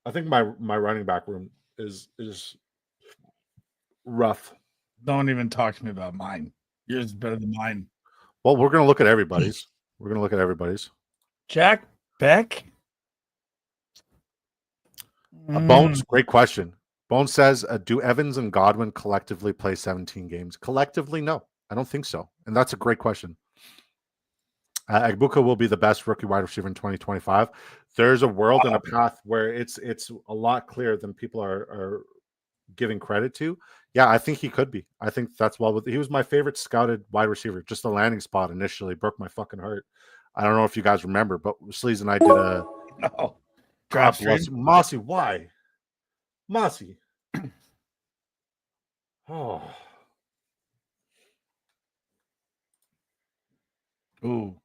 I think my running back room is rough. Don't even talk to me about mine. Yours is better than mine. Well, we're going to look at everybody's. Jack Beck? Bones, great question. Bones says, do Evans and Godwin collectively play 17 games? Collectively, no. I don't think so. And that's a great question. Egbuka will be the best rookie wide receiver in 2025. There's a world and a path where it's a lot clearer than people are giving credit to. Yeah, I think he could be. I think that's he was my favorite scouted wide receiver. Just the landing spot initially broke my fucking heart. I don't know if you guys remember, but Sleez and I did a God bless Mossy. Why? Mossy. Oh. Ooh.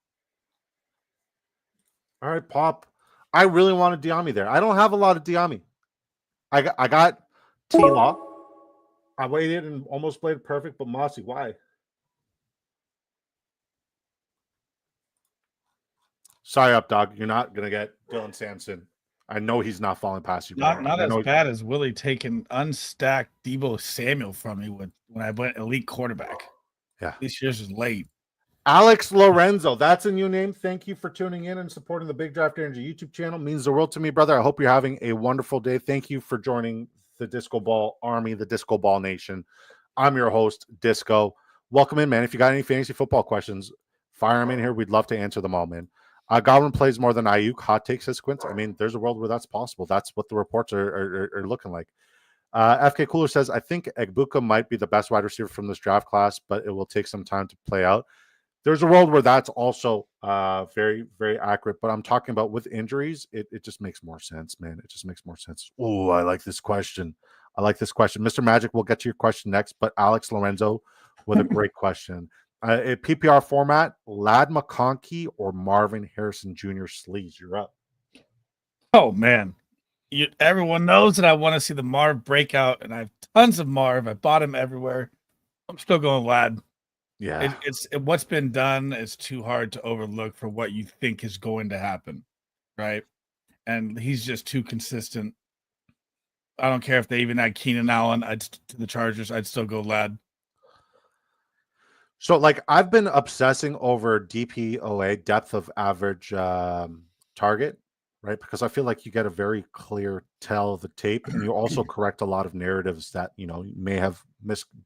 All right, Pop. I really wanted Diami there. I don't have a lot of Diami. I got T-Law. I waited and almost played perfect, but Mossy, why? Sorry up, dog. You're not going to get Dylan Sampson. I know he's not falling past you. Not as bad as Willie taking unstacked Deebo Samuel from me when I went elite quarterback. Yeah. At least yours is late. Alex Lorenzo, that's a new name. Thank you for tuning in and supporting the Big Draft Energy YouTube channel. It means the world to me, brother. I hope you're having a wonderful day. Thank you for joining the Disco Ball Army, the Disco Ball Nation. I'm your host, Disco. Welcome in, man. If you got any fantasy football questions, fire them in here. We'd love to answer them all, man. Godwin plays more than Ayuk. Hot take, says Quince. I mean, there's a world where that's possible. That's what the reports are looking like. FK Cooler says, I think Egbuka might be the best wide receiver from this draft class, but it will take some time to play out. There's a world where that's also very, very accurate. But I'm talking about with injuries, it just makes more sense, man. It just makes more sense. Oh, I like this question. Mr. Magic, we'll get to your question next. But Alex Lorenzo with a great question. A PPR format, Lad McConkey or Marvin Harrison Jr. Sleez, you're up. Oh, man. Everyone knows that I want to see the Marv breakout, and I have tons of Marv. I bought him everywhere. I'm still going Lad. Yeah. It's what's been done is too hard to overlook for what you think is going to happen, right? And he's just too consistent. I don't care if they even had Keenan Allen to the Chargers. I'd still go Lad. So, like, I've been obsessing over DPOA, depth of average target, right? Because I feel like you get a very clear tell of the tape, and you also correct a lot of narratives that, you know, may have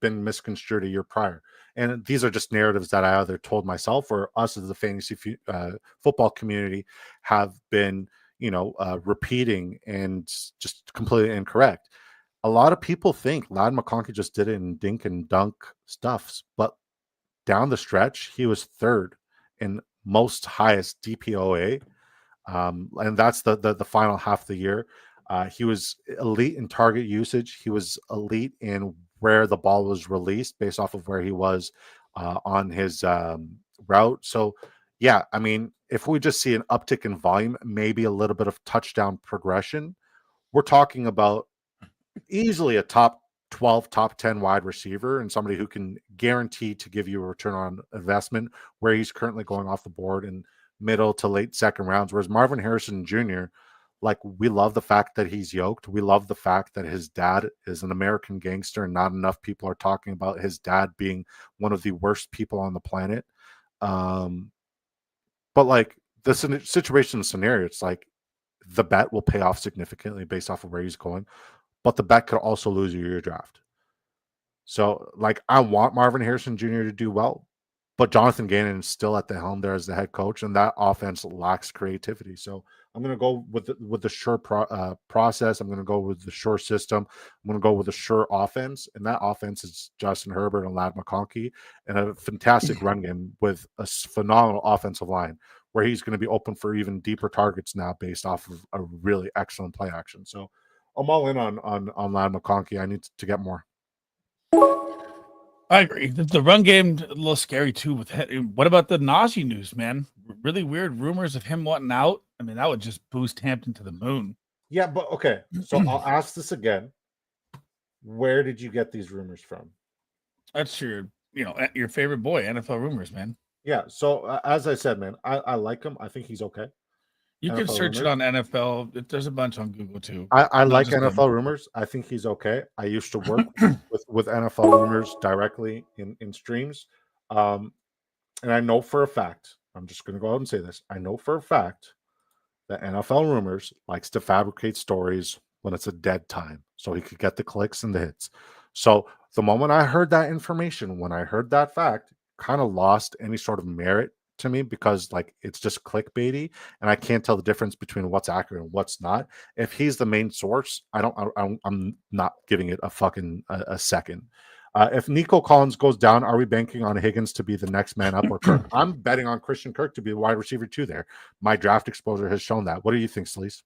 been misconstrued a year prior. And these are just narratives that I either told myself or us as the fantasy football community have been, you know, repeating and just completely incorrect. A lot of people think Lad McConkey just did it in dink and dunk stuffs, but down the stretch, he was third in most highest DPOA. And that's the final half of the year. He was elite in target usage. He was elite in where the ball was released based off of where he was on his route. So, yeah, I mean, if we just see an uptick in volume, maybe a little bit of touchdown progression, we're talking about easily a top 12, top 10 wide receiver and somebody who can guarantee to give you a return on investment where he's currently going off the board in middle to late second rounds. Whereas Marvin Harrison Jr., like, we love the fact that he's yoked. We love the fact that his dad is an American gangster, and not enough people are talking about his dad being one of the worst people on the planet. But like the situation scenario, it's like the bet will pay off significantly based off of where he's going, but the bet could also lose you your draft. So, like, I want Marvin Harrison Jr. to do well, but Jonathan Gannon is still at the helm there as the head coach, and that offense lacks creativity. So I'm going to go with the sure process. I'm going to go with the sure system. I'm going to go with the sure offense, and that offense is Justin Herbert and Lad McConkey, and a fantastic run game with a phenomenal offensive line where he's going to be open for even deeper targets now based off of a really excellent play action. So I'm all in on Lad McConkey. I need to get more. I agree. The run game a little scary too. With what about the Najee news, man? Really weird rumors of him wanting out. I mean, that would just boost Hampton to the moon. Yeah, but okay. So I'll ask this again. Where did you get these rumors from? That's your favorite boy, NFL rumors, man. Yeah. So as I said, man, I like him. I think he's okay. You NFL can search rumors. it on NFL. There's a bunch on Google too. I like NFL rumors. I think he's okay. I used to work with NFL rumors directly in streams. And I know for a fact, I'm just going to go out and say this. I know for a fact that NFL rumors likes to fabricate stories when it's a dead time so he could get the clicks and the hits. So the moment I heard that information, when I heard that fact, kind of lost any sort of merit to me because, like, it's just clickbaity and I can't tell the difference between what's accurate and what's not. If he's the main source, I'm not giving it a fucking a second. If Nico Collins goes down, are we banking on Higgins to be the next man up or Kirk? I'm betting on Christian Kirk to be the wide receiver too there. My draft exposure has shown that. What do you think, Sleez?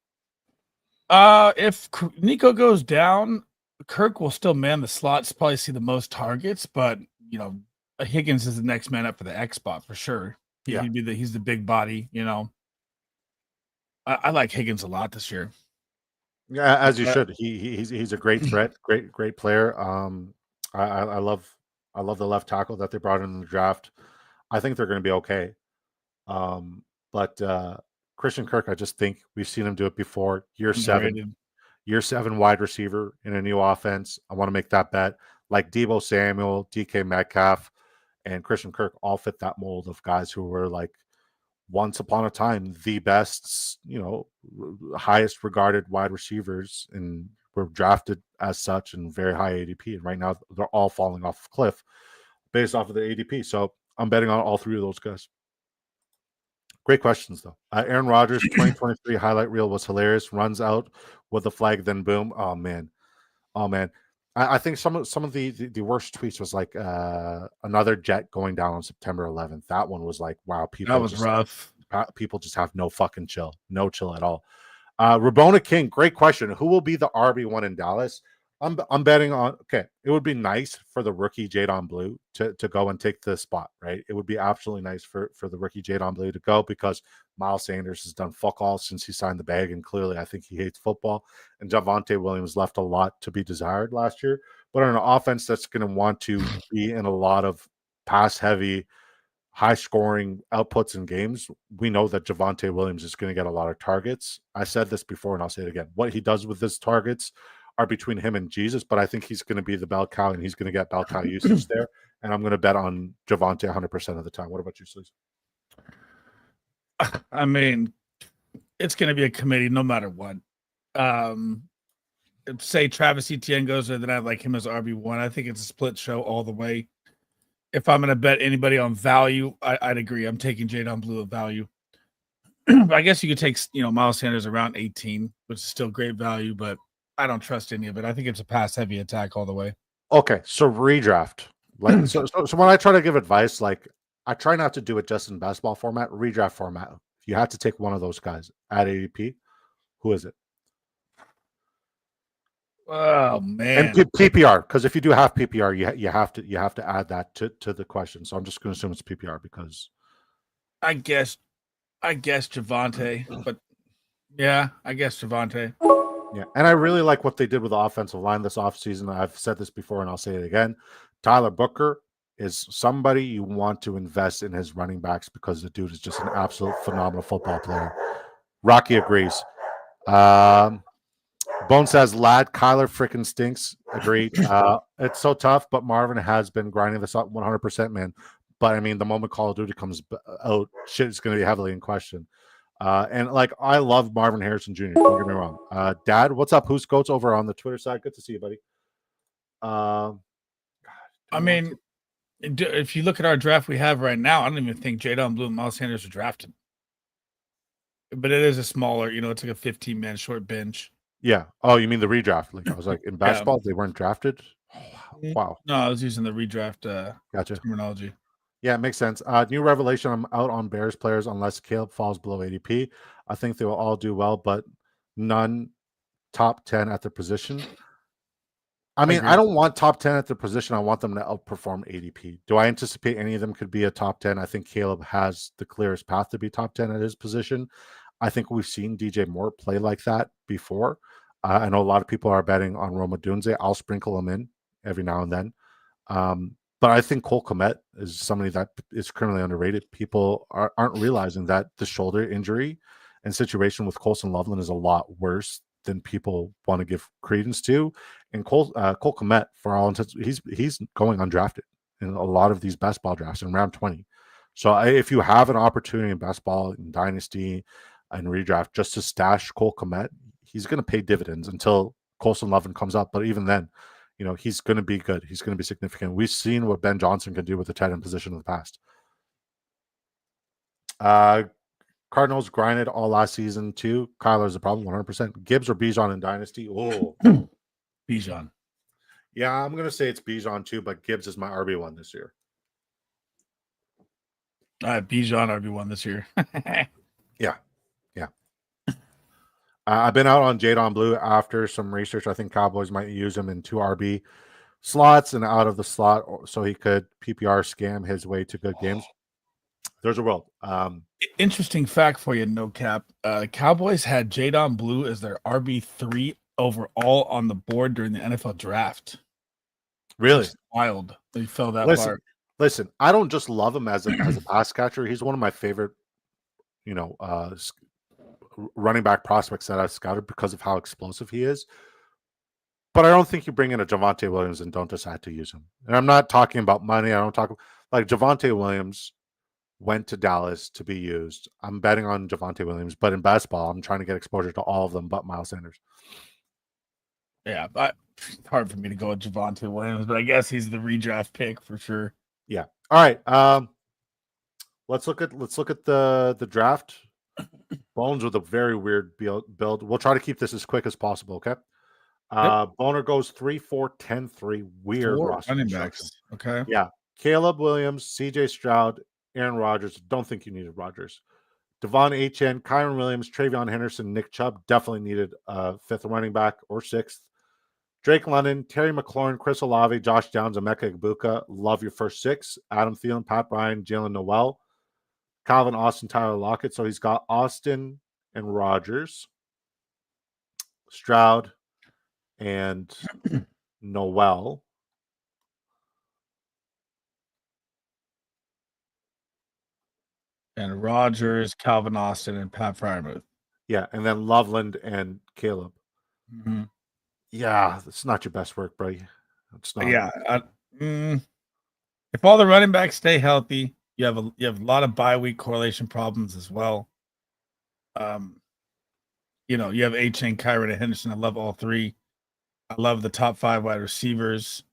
If Nico goes down, Kirk will still man the slots, probably see the most targets, but Higgins is the next man up for the X spot for sure. Yeah. He's the big body, I like Higgins a lot this year. Yeah, as you should. He's a great threat, great player. I love the left tackle that they brought in the draft. I think they're going to be okay. But Christian Kirk, I just think we've seen him do it before. Year seven wide receiver in a new offense. I want to make that bet. Like Deebo Samuel, DK Metcalf, and Christian Kirk all fit that mold of guys who were like once upon a time the best, highest regarded wide receivers and were drafted as such and very high ADP. And right now they're all falling off a cliff based off of the ADP. So I'm betting on all three of those guys. Great questions, though. Aaron Rodgers' 2023 highlight reel was hilarious. Runs out with the flag, then boom. Oh man. I think some of the worst tweets was like another jet going down on September 11th. That one was like, wow, that was rough. People just have no fucking chill, no chill at all. Rabona King, great question. Who will be the RB1 in Dallas? I'm betting on, okay, it would be nice for the rookie Jadon Blue to go and take the spot, right? It would be absolutely nice for the rookie Jadon Blue to go because Miles Sanders has done fuck all since he signed the bag, and clearly I think he hates football. And Javonte Williams left a lot to be desired last year. But on an offense that's going to want to be in a lot of pass-heavy, high-scoring outputs in games, we know that Javonte Williams is going to get a lot of targets. I said this before, and I'll say it again. What he does with his targets are between him and Jesus, but I think he's going to be the bell cow, and he's going to get bell cow usage there. And I'm going to bet on Javonte 100% of the time. What about you, Sleez? I mean, it's going to be a committee no matter what. Say Travis Etienne goes there, then I like him as RB1. I think it's a split show all the way. If I'm going to bet anybody on value, I'd agree. I'm taking Jadon Blue of value. I guess you could take, Miles Sanders around 18, which is still great value, but I don't trust any of it. I think it's a pass-heavy attack all the way. Okay, so redraft. Like, so when I try to give advice, like I try not to do it just in basketball format, redraft format. If you had to take one of those guys at ADP, who is it? Oh man, and PPR, because if you do have PPR, you have to add that to the question. So I'm just going to assume it's PPR because I guess Javonte, but yeah, I guess Javonte. Yeah, and I really like what they did with the offensive line this offseason. I've said this before, and I'll say it again. Tyler Booker is somebody you want to invest in his running backs because the dude is just an absolute phenomenal football player. Rocky agrees. Bone says, lad, Kyler freaking stinks. Agreed. It's so tough, but Marvin has been grinding this up 100%, man. But, I mean, the moment Call of Duty comes out, shit is going to be heavily in question. And like I love Marvin Harrison Jr. Don't get me wrong. Dad, what's up? Who's Goats over on the Twitter side? Good to see you, buddy. I mean, if you look at our draft we have right now, I don't even think Jadon Blue and Miles Sanders are drafted. But it is a smaller, it's like a 15-man short bench. Yeah. Oh, you mean the redraft? Like I was like in basketball, they weren't drafted. Oh, wow. No, I was using the redraft gotcha terminology. Yeah, it makes sense. New revelation, I'm out on Bears players unless Caleb falls below ADP. I think they will all do well, but none top 10 at their position. I mean, I don't want top 10 at their position. I want them to outperform ADP. Do I anticipate any of them could be a top 10? I think Caleb has the clearest path to be top 10 at his position. I think we've seen DJ Moore play like that before. I know a lot of people are betting on Roma Dunze. I'll sprinkle him in every now and then. But I think Cole Kmet is somebody that is criminally underrated. People aren't realizing that the shoulder injury and situation with Colson Loveland is a lot worse than people want to give credence to. And Cole Kmet, for all intents, he's going undrafted in a lot of these best ball drafts in round 20. So if you have an opportunity in best ball, in dynasty, and redraft just to stash Cole Kmet, he's going to pay dividends until Colson Loveland comes up. But even then, he's going to be good. He's going to be significant. We've seen what Ben Johnson can do with the tight end position in the past. Cardinals grinded all last season too. Kyler's a problem, 100%. Gibbs or Bijan in Dynasty? Oh, Bijan. Yeah, I'm going to say it's Bijan too, but Gibbs is my RB1 this year. Bijan RB1 this year. Yeah. I've been out on Jadon Blue after some research. I think Cowboys might use him in 2 RB slots and out of the slot so he could PPR scam his way to good games. There's a world. Interesting fact for you, no cap. Cowboys had Jadon Blue as their RB3 overall on the board during the NFL draft. Really? That's wild. They fell that far. Listen, I don't just love him as a pass catcher. He's one of my favorite, running back prospects that I've scouted because of how explosive he is. But I don't think you bring in a Javonte Williams and don't decide to use him. And I'm not talking about money. I don't talk. like Javonte Williams went to Dallas to be used. I'm betting on Javonte Williams, but in basketball, I'm trying to get exposure to all of them but Miles Sanders. Yeah, it's hard for me to go with Javonte Williams, but I guess he's the redraft pick for sure. Yeah. All right. Let's look at the draft. Bones with a very weird build. We'll try to keep this as quick as possible. Okay. Boner goes 3-4-10-3. Weird 4 roster running construction. backs. Okay. Yeah. Caleb Williams, CJ Stroud, Aaron Rodgers. Don't think you needed Rodgers. Devon Achane, Kyron Williams, Travion Henderson, Nick Chubb. Definitely needed a fifth running back or sixth. Drake London, Terry McLaurin, Chris Olave, Josh Downs, Emeka Egbuka. Love your first six. Adam Thielen, Pat Bryant, Jalen Noel, Calvin Austin, Tyler Lockett. So he's got Austin and Rodgers, Stroud, and Noel. And Rodgers, Calvin Austin, and Pat Fryermuth. Yeah, and then Loveland and Caleb. Mm-hmm. Yeah, it's not your best work, bro. It's not. Yeah. If all the running backs stay healthy, you have a lot of bye week correlation problems as well. You have Achane, Kyron, and Henderson. I love all three. I love the top 5 wide receivers.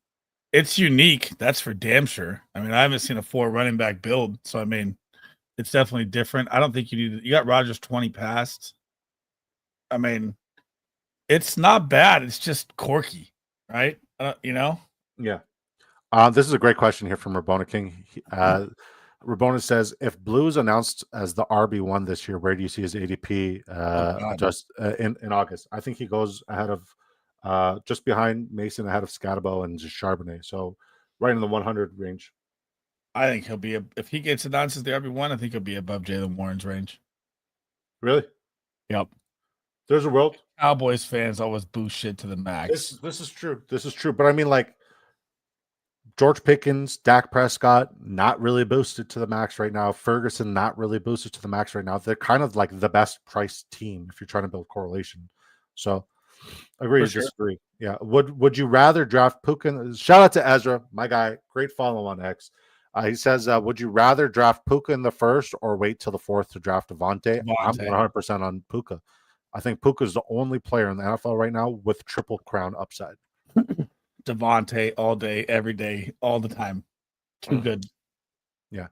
It's unique, that's for damn sure. I mean, I haven't seen a 4 running back build, so I mean, it's definitely different. I don't think you got Rodgers 20 passed. I mean, it's not bad. It's just quirky, right? Yeah. This is a great question here from Rabona King. Rabona says, if Blue is announced as the RB1 this year, where do you see his ADP just in August? I think he goes ahead of just behind Mason, ahead of Scatabo and Charbonnet. So right in the 100 range. I think he'll be if he gets announced as the RB1, I think he'll be above Jalen Warren's range. Really? Yep. There's a world. Cowboys fans always boost shit to the max. This is true. This is true. But I mean, like, George Pickens, Dak Prescott, not really boosted to the max right now. Ferguson, not really boosted to the max right now. They're kind of like the best priced team if you're trying to build correlation. So, agree or disagree. Yeah. Would you rather draft Puka? Shout out to Ezra, my guy. Great follow on X. He says, would you rather draft Puka in the first or wait till the fourth to draft Devontae? I'm 100% on Puka. I think Puka is the only player in the NFL right now with triple crown upside. Devontae all day, every day, all the time. Too good. Yeah,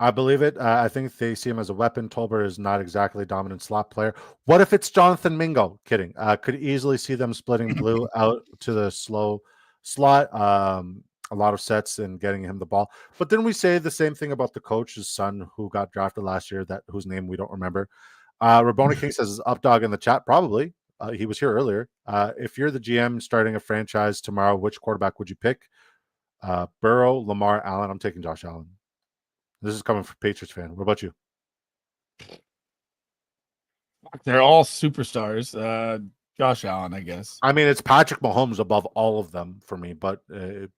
I believe it. I think they see him as a weapon. Tolbert is not exactly a dominant slot player. What if it's Jonathan Mingo? Kidding. Could easily see them splitting Blue out to the slow slot. A lot of sets and getting him the ball. But didn't we say the same thing about the coach's son who got drafted last year, whose name we don't remember? Rabona King says, is Updog in the chat? Probably. He was here earlier. If you're the GM starting a franchise tomorrow, which quarterback would you pick? Burrow, Lamar, Allen. I'm taking Josh Allen. This is coming from Patriots fan. What about you? They're all superstars. Josh Allen, I guess. I mean, it's Patrick Mahomes above all of them for me, but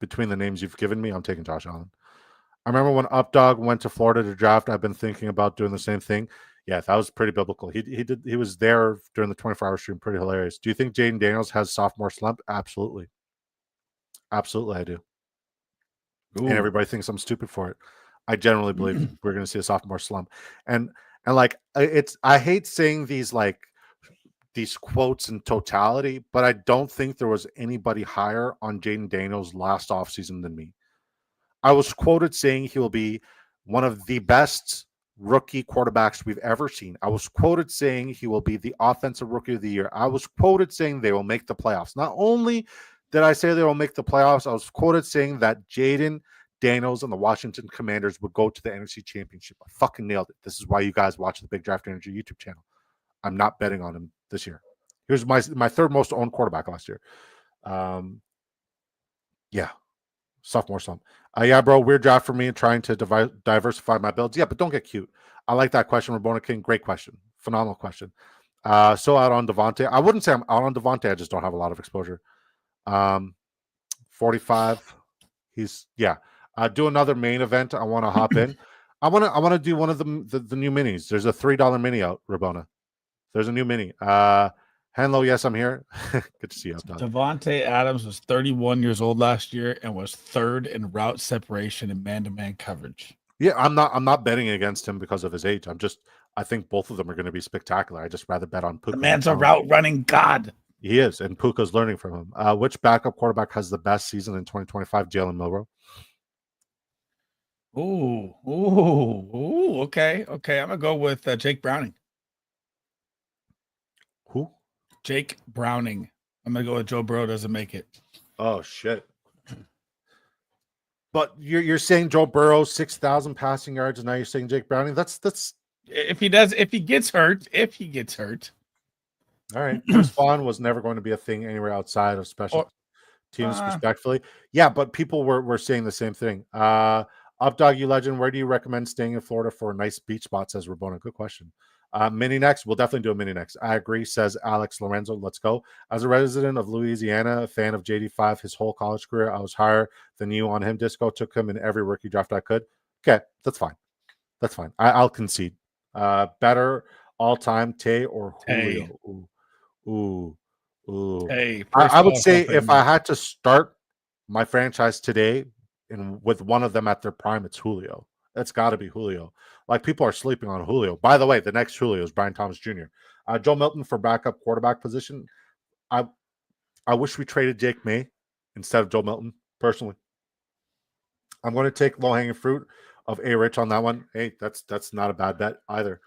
between the names you've given me, I'm taking Josh Allen. I remember when Updog went to Florida to draft, I've been thinking about doing the same thing. Yeah, that was pretty biblical. He was there during the 24-hour stream. Pretty hilarious. Do you think Jaden Daniels has sophomore slump? Absolutely. Absolutely, I do. Ooh. And everybody thinks I'm stupid for it. I generally believe we're going to see a sophomore slump. And like, I hate saying these quotes in totality, but I don't think there was anybody higher on Jaden Daniels last offseason than me. I was quoted saying he will be one of the best rookie quarterbacks we've ever seen. I was quoted saying he will be the offensive rookie of the year. I was quoted saying they will make the playoffs. Not only did I say they will make the playoffs, I was quoted saying that Jaden Daniels and the Washington Commanders would go to the NFC Championship. I fucking nailed it. This is why you guys watch the Big Draft Energy YouTube channel. I'm not betting on him this year. He was my third most owned quarterback last year. Yeah. Sophomore slump. Yeah, bro, weird draft for me and trying to diversify my builds. Yeah, but don't get cute. I like that question, Rabona King. Great question. Phenomenal question. So out on Devontae. I wouldn't say I'm out on Devontae. I just don't have a lot of exposure. 45. He's do another main event. I want to hop in. I want to do one of the new minis. There's a $3 mini out, Rabona. There's a new mini. Hanlo, yes, I'm here. Good to see you, Dog. Devontae Adams was 31 years old last year and was third in route separation and man-to-man coverage. Yeah, I'm not betting against him because of his age. I think both of them are going to be spectacular. I just rather bet on Puka. The man's a route running god. He is, and Puka's learning from him. Which backup quarterback has the best season in 2025? Jalen Milroe. Ooh. Okay. I'm gonna go with Jake Browning. Who? Jake Browning. I'm gonna go with Joe Burrow doesn't make it. Oh shit! But you're saying Joe Burrow 6,000 passing yards, and now you're saying Jake Browning. That's if he gets hurt. All right. Chris Vaughn was never going to be a thing anywhere outside of special teams, respectfully. Yeah, but people were saying the same thing. Updog, you legend, where do you recommend staying in Florida for a nice beach spot, says Rabona? Good question. Mini next. We'll definitely do a mini next. I agree, says Alex Lorenzo. Let's go. As a resident of Louisiana, a fan of JD5 his whole college career, I was higher than you on him. Disco took him in every rookie draft I could. Okay, that's fine. That's fine. I'll concede. Better all-time, Tay or Julio? Ooh. Hey, I would say if I had to start my franchise today and with one of them at their prime, it's Julio. It's got to be Julio. Like, people are sleeping on Julio. By the way, the next Julio is Brian Thomas Jr. Joe Milton for backup quarterback position. I wish we traded Jake May instead of Joe Milton, personally. I'm going to take low-hanging fruit of A-Rich on that one. Hey, that's not a bad bet either.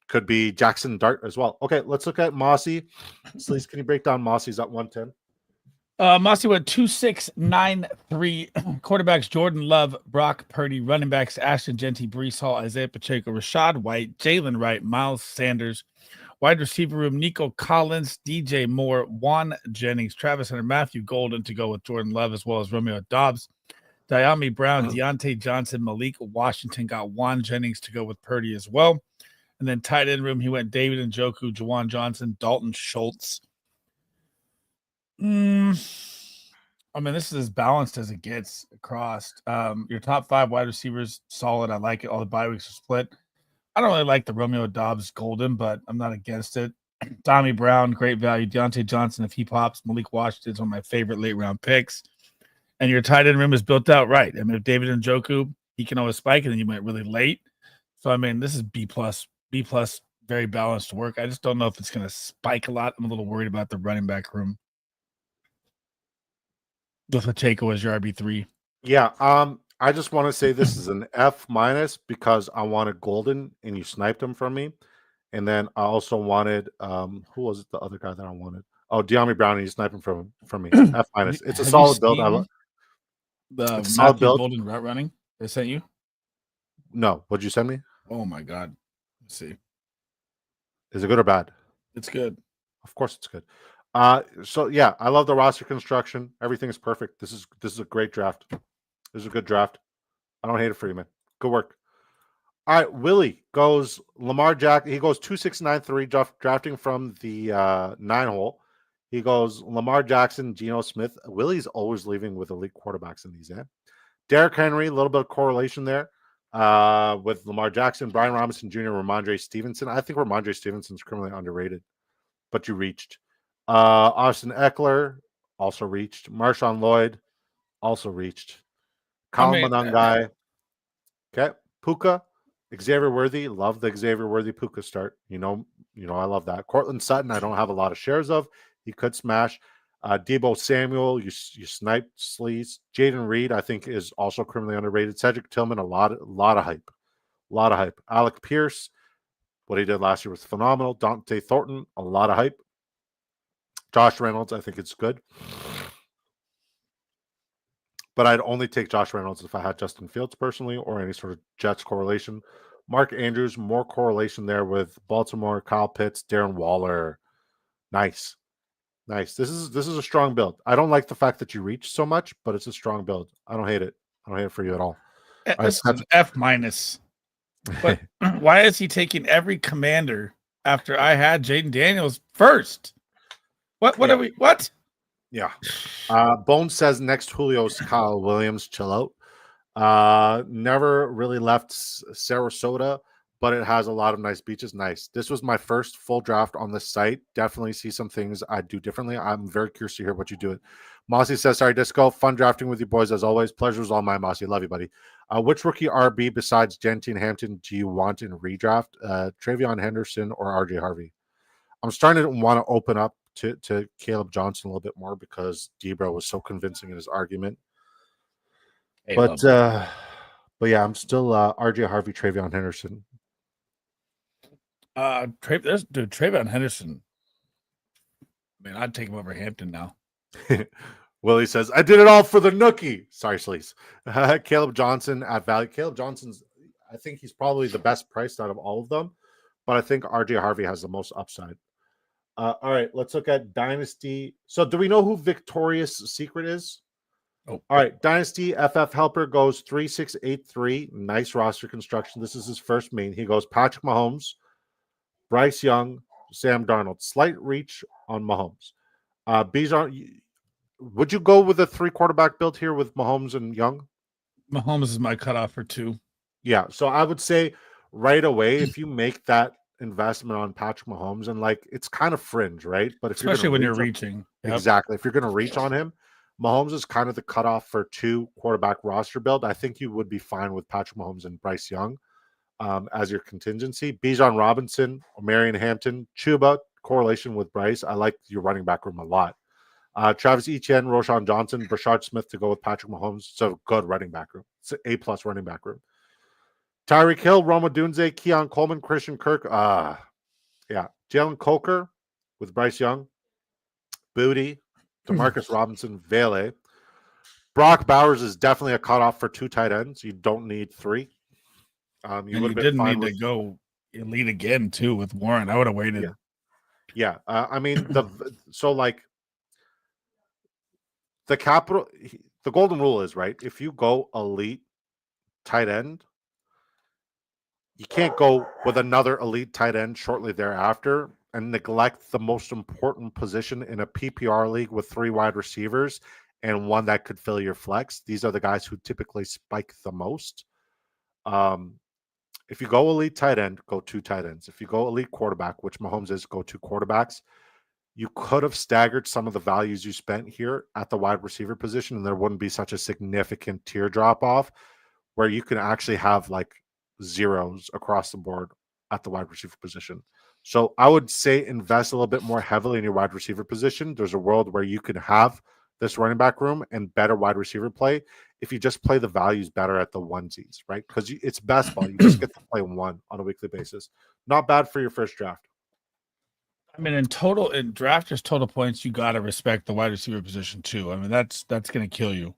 Could be Jackson Dart as well. Okay, let's look at Mossy. Sleez, can you break down Mossy's at 110? Mossy went 2.693. Quarterbacks Jordan Love, Brock Purdy. Running backs Ashton Genty, Breece Hall, Isaiah Pacheco, Rashad White, Jalen Wright, Miles Sanders. Wide receiver room, Nico Collins, DJ Moore, Juan Jennings, Travis Hunter, Matthew Golden to go with Jordan Love, as well as Romeo Dobbs. Diami Brown, Deontay Johnson, Malik Washington got Juan Jennings to go with Purdy as well. And then tight end room, he went David Njoku, Jawan Johnson, Dalton Schultz. I mean, this is as balanced as it gets across. Your top 5 wide receivers, solid. I like it. All the bye weeks are split. I don't really like the Romeo Dobbs Golden, but I'm not against it. Tommy Brown, great value. Deontay Johnson, if he pops. Malik Washington is one of my favorite late-round picks. And your tight end room is built out right. I mean, if David Njoku, he can always spike, and then you went really late. So, I mean, this is B+, very balanced work. I just don't know if it's going to spike a lot. I'm a little worried about the running back room. With Pacheco as your RB3. Yeah, I just want to say this is an F- because I wanted Golden and you sniped him from me. And then I also wanted who was it, the other guy that I wanted? Oh, Deami Brown, and you sniped him from me. F-. It's a solid build. The it's Matthew build. Golden route running they sent you? No, what'd you send me? Oh my god. Let's see. Is it good or bad? It's good. Of course it's good. So yeah, I love the roster construction. Everything is perfect. This is a great draft. This is a good draft. I don't hate it for you, man. Good work. All right, Willie goes Lamar Jack. He goes 2.693 drafting from the 9-hole. He goes Lamar Jackson, Geno Smith. Willie's always leaving with elite quarterbacks in these. Derrick Henry, a little bit of correlation there with Lamar Jackson, Brian Robinson Jr., Ramondre Stevenson. I think Ramondre Stevenson's criminally underrated, but you reached. Austin Eckler also reached. Marshawn Lloyd also reached. Colin Monangai. Okay. Puka. Xavier Worthy. Love the Xavier Worthy Puka start. You know, I love that. Cortland Sutton, I don't have a lot of shares of. He could smash. Debo Samuel, you sniped Sleez. Jaden Reed, I think, is also criminally underrated. Cedric Tillman, a lot of hype. A lot of hype. Alec Pierce, what he did last year was phenomenal. Dante Thornton, a lot of hype. Josh Reynolds, I think it's good. But I'd only take Josh Reynolds if I had Justin Fields personally or any sort of Jets correlation. Mark Andrews, more correlation there with Baltimore, Kyle Pitts, Darren Waller. Nice. This is a strong build. I don't like the fact that you reach so much, but it's a strong build. I don't hate it. I don't hate it for you at all. This is an F-. But why is he taking every commander after I had Jaden Daniels first? What are we? What? Yeah. Bones says next Julio's Kyle Williams. Chill out. Never really left Sarasota, but it has a lot of nice beaches. Nice. This was my first full draft on the site. Definitely see some things I'd do differently. I'm very curious to hear what you do. It. Mossy says, sorry, Disco. Fun drafting with you boys as always. Pleasure's all mine, Mossy. Love you, buddy. Which rookie RB besides Genty and Hampton do you want in redraft? Travion Henderson or RJ Harvey? I'm starting to want to open up to Caleb Johnson a little bit more because Debra was so convincing in his argument. But yeah, I'm still RJ Harvey, Travion Henderson. Travion Henderson. I mean, I'd take him over Hampton now. Willie says, I did it all for the nookie. Sorry, Sleez. Caleb Johnson at value. Caleb Johnson's, I think he's probably the best priced out of all of them, but I think RJ Harvey has the most upside. All right, let's look at Dynasty. So do we know who Victorious Secret is? Oh. All right, Dynasty FF Helper goes 3683. Nice roster construction. This is his first main. He goes Patrick Mahomes, Bryce Young, Sam Darnold. Slight reach on Mahomes. Bijan, would you go with a 3-quarterback build here with Mahomes and Young? Mahomes is my cutoff for 2. Yeah, so I would say right away, if you make that investment on Patrick Mahomes, and like it's kind of fringe, right? But if especially when you're reaching, exactly, if you're going to reach on him, Mahomes is kind of the cutoff for 2-quarterback roster build. I think you would be fine with Patrick Mahomes and Bryce Young as your contingency. Bijan Robinson, Marion Hampton, Chuba, correlation with Bryce. I like your running back room a lot. Travis Etienne, Roshan Johnson, Brashard Smith to go with Patrick Mahomes. So good running back room. It's an A+ running back room. Tyreek Hill, Roma Dunze, Keon Coleman, Christian Kirk. Yeah. Jalen Coker with Bryce Young. Booty, Demarcus Robinson, Vele. Brock Bowers is definitely a cutoff for 2 tight ends. You don't need 3. You didn't need to go elite again, too, with Warren. I would have waited. Yeah. I mean, the golden rule is, right, if you go elite tight end, you can't go with another elite tight end shortly thereafter and neglect the most important position in a PPR league with 3 wide receivers and one that could fill your flex. These are the guys who typically spike the most. If you go elite tight end, go 2 tight ends. If you go elite quarterback, which Mahomes is, go 2 quarterbacks. You could have staggered some of the values you spent here at the wide receiver position, and there wouldn't be such a significant tier drop off where you can actually have like zeros across the board at the wide receiver position. So I would say invest a little bit more heavily in your wide receiver position. There's a world where you can have this running back room and better wide receiver play if you just play the values better at the onesies, right? Because it's best ball. You just get to play 1 on a weekly basis. Not bad for your first draft. I mean, in drafters total points, you got to respect the wide receiver position too. I mean, that's going to kill you.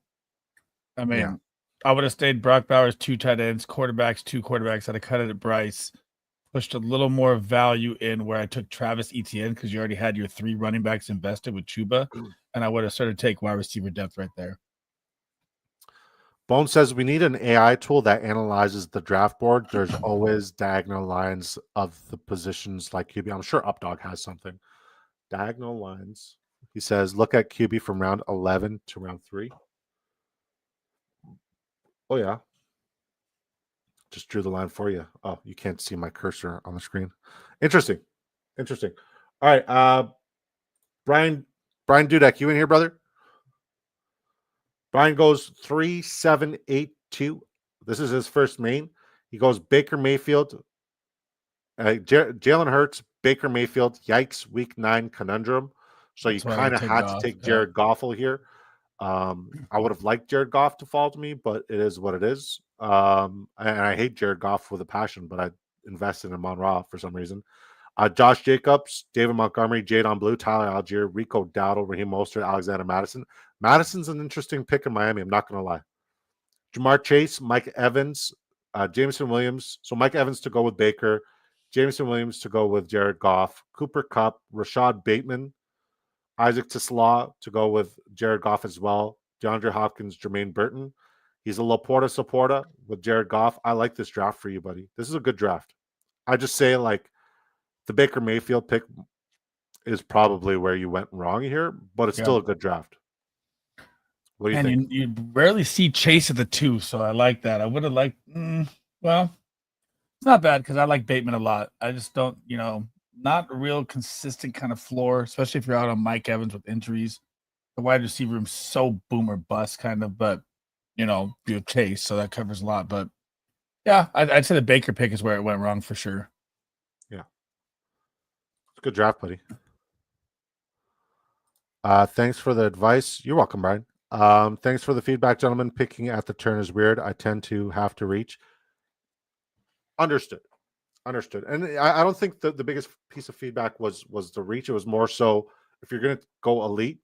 I mean, I would have stayed Brock Bowers, 2 tight ends, 2 quarterbacks. I'd have cut it at Bryce, pushed a little more value in where I took Travis Etienne because you already had your 3 running backs invested with Chuba, and I would have started to take wide receiver depth right there. Bone says we need an AI tool that analyzes the draft board. There's always diagonal lines of the positions like QB. I'm sure Updog has something. Diagonal lines. He says, look at QB from round 11 to round 3. Oh, yeah. Just drew the line for you. Oh, you can't see my cursor on the screen. Interesting. All right. Brian Dudek, you in here, brother? Brian goes 3-7-8-2. This is his first main. He goes Baker Mayfield, Jalen Hurts, Baker Mayfield. Yikes, week 9 conundrum. So you kind of had to take Jared Goff here. I would have liked Jared Goff to fall to me, but it is what it is. And I hate Jared Goff with a passion, but I invested in Monroe for some reason. Josh Jacobs, David Montgomery, Jadon Blue, Tyler Algier, Rico Dowdle, Raheem Mostert, Alexander Madison. Madison's an interesting pick in Miami. I'm not going to lie. Jamar Chase, Mike Evans, Jameson Williams. So Mike Evans to go with Baker, Jameson Williams to go with Jared Goff, Cooper Kupp, Rashad Bateman, Isaac Tisslaw to go with Jared Goff as well, DeAndre Hopkins, Jermaine Burton. He's a Laporta supporter with Jared Goff. I like this draft for you, buddy. This is a good draft. I just say, like, the Baker Mayfield pick is probably where you went wrong here, but it's still a good draft. What do you think? You rarely see Chase at the 2, so I like that. I would have liked, well, It's not bad because I like Bateman a lot. I just don't, not a real consistent kind of floor, especially if you're out on Mike Evans with injuries. The wide receiver room's so boom or bust kind of, but you have Chase, so that covers a lot. But yeah, I'd say the Baker pick is where it went wrong for sure. Yeah. It's a good draft, buddy. Thanks for the advice. You're welcome, Brian. Thanks for the feedback, gentlemen. Picking at the turn is weird. I tend to have to reach. Understood. And I don't think the biggest piece of feedback was the reach. It was more so if you're going to go elite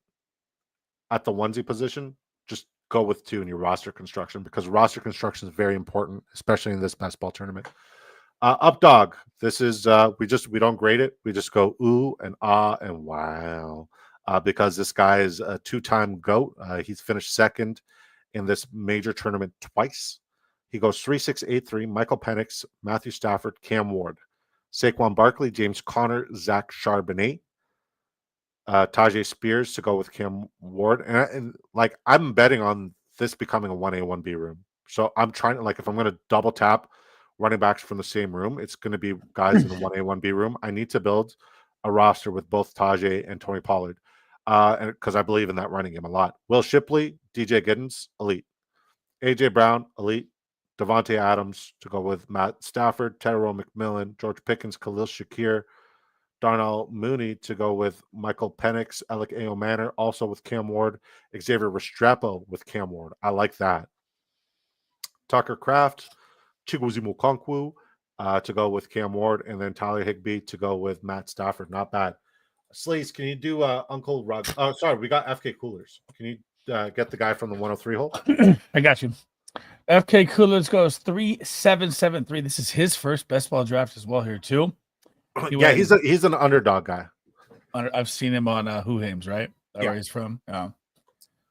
at the onesie position, just go with 2 in your roster construction, because roster construction is very important, especially in this best ball tournament. Up dog. This is we don't grade it. We just go ooh and ah and wow. Because this guy is a 2-time GOAT. He's finished second in this major tournament twice. He goes 3-6-8-3, Michael Penix, Matthew Stafford, Cam Ward, Saquon Barkley, James Conner, Zach Charbonnet, Tajay Spears to go with Cam Ward. And I'm betting on this becoming a 1A, 1B room. So I'm trying to, if I'm going to double tap running backs from the same room, it's going to be guys in the 1A, 1B room. I need to build a roster with both Tajay and Tony Pollard. And because I believe in that running game a lot. Will Shipley, DJ Giddens, elite. AJ Brown, elite. Devontae Adams to go with Matt Stafford, Tyrell McMillan, George Pickens, Khalil Shakir, Darnell Mooney to go with Michael Penix, Alec Manor, also with Cam Ward, Xavier Restrepo with Cam Ward. I like that. Tucker Kraft, Chigozie Mukonkwo to go with Cam Ward, and then Tyler Higbee to go with Matt Stafford. Not bad. Sleez, can you do Uncle Rug? Oh, sorry, we got FK Coolers. Can you get the guy from the 103 hole? I got you. FK Coolers goes 3-7-7-3. This is his first best ball draft as well here too. Yeah, he's an underdog guy. I've seen him on Who Hames, right? Where he's from. Yeah.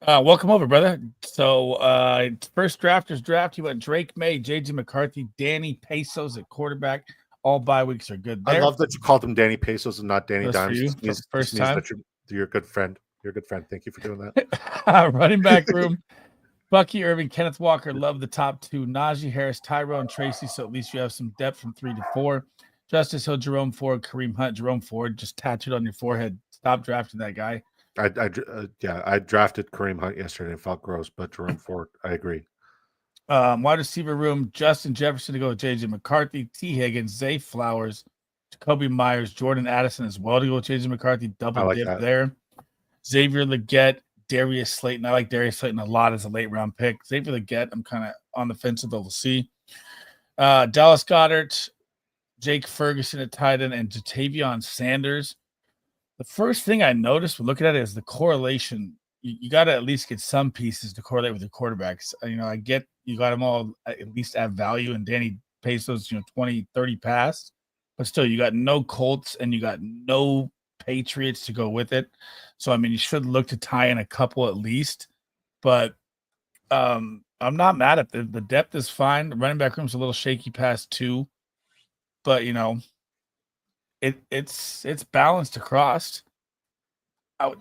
Welcome over, brother. So first drafters draft. You went Drake May, JJ McCarthy, Danny Pesos at quarterback. All bye weeks are good there. I love that you called him Danny Pesos and not Danny Dimes. First time. That you're a good friend. You're a good friend. Thank you for doing that. Running back room. Bucky Irving, Kenneth Walker, love the top 2. Najee Harris, Tyrone Tracy. So at least you have some depth from 3 to 4. Justice Hill, Jerome Ford, Kareem Hunt. Jerome Ford just tattooed on your forehead. Stop drafting that guy. I drafted Kareem Hunt yesterday and felt gross, but Jerome Ford, I agree. Wide receiver room, Justin Jefferson to go with JJ McCarthy, T. Higgins, Zay Flowers, Jacoby Myers, Jordan Addison as well to go with JJ McCarthy. Double dip there. Xavier Legette, Darius Slayton. I like Darius Slayton a lot as a late round pick. Xavier Legette, I'm kind of on the fence with. We'll see. Dallas Goedert, Jake Ferguson at tight end, and Jatavion Sanders. The first thing I noticed when looking at it is the correlation. You got to at least get some pieces to correlate with your quarterbacks. I get you got them all at least at value, and Danny Pesos, 20, 30 pass, but still you got no Colts and you got no Patriots to go with it. So, you should look to tie in a couple at least, but I'm not mad at the depth is fine. The running back room's a little shaky past 2, but it's balanced across. I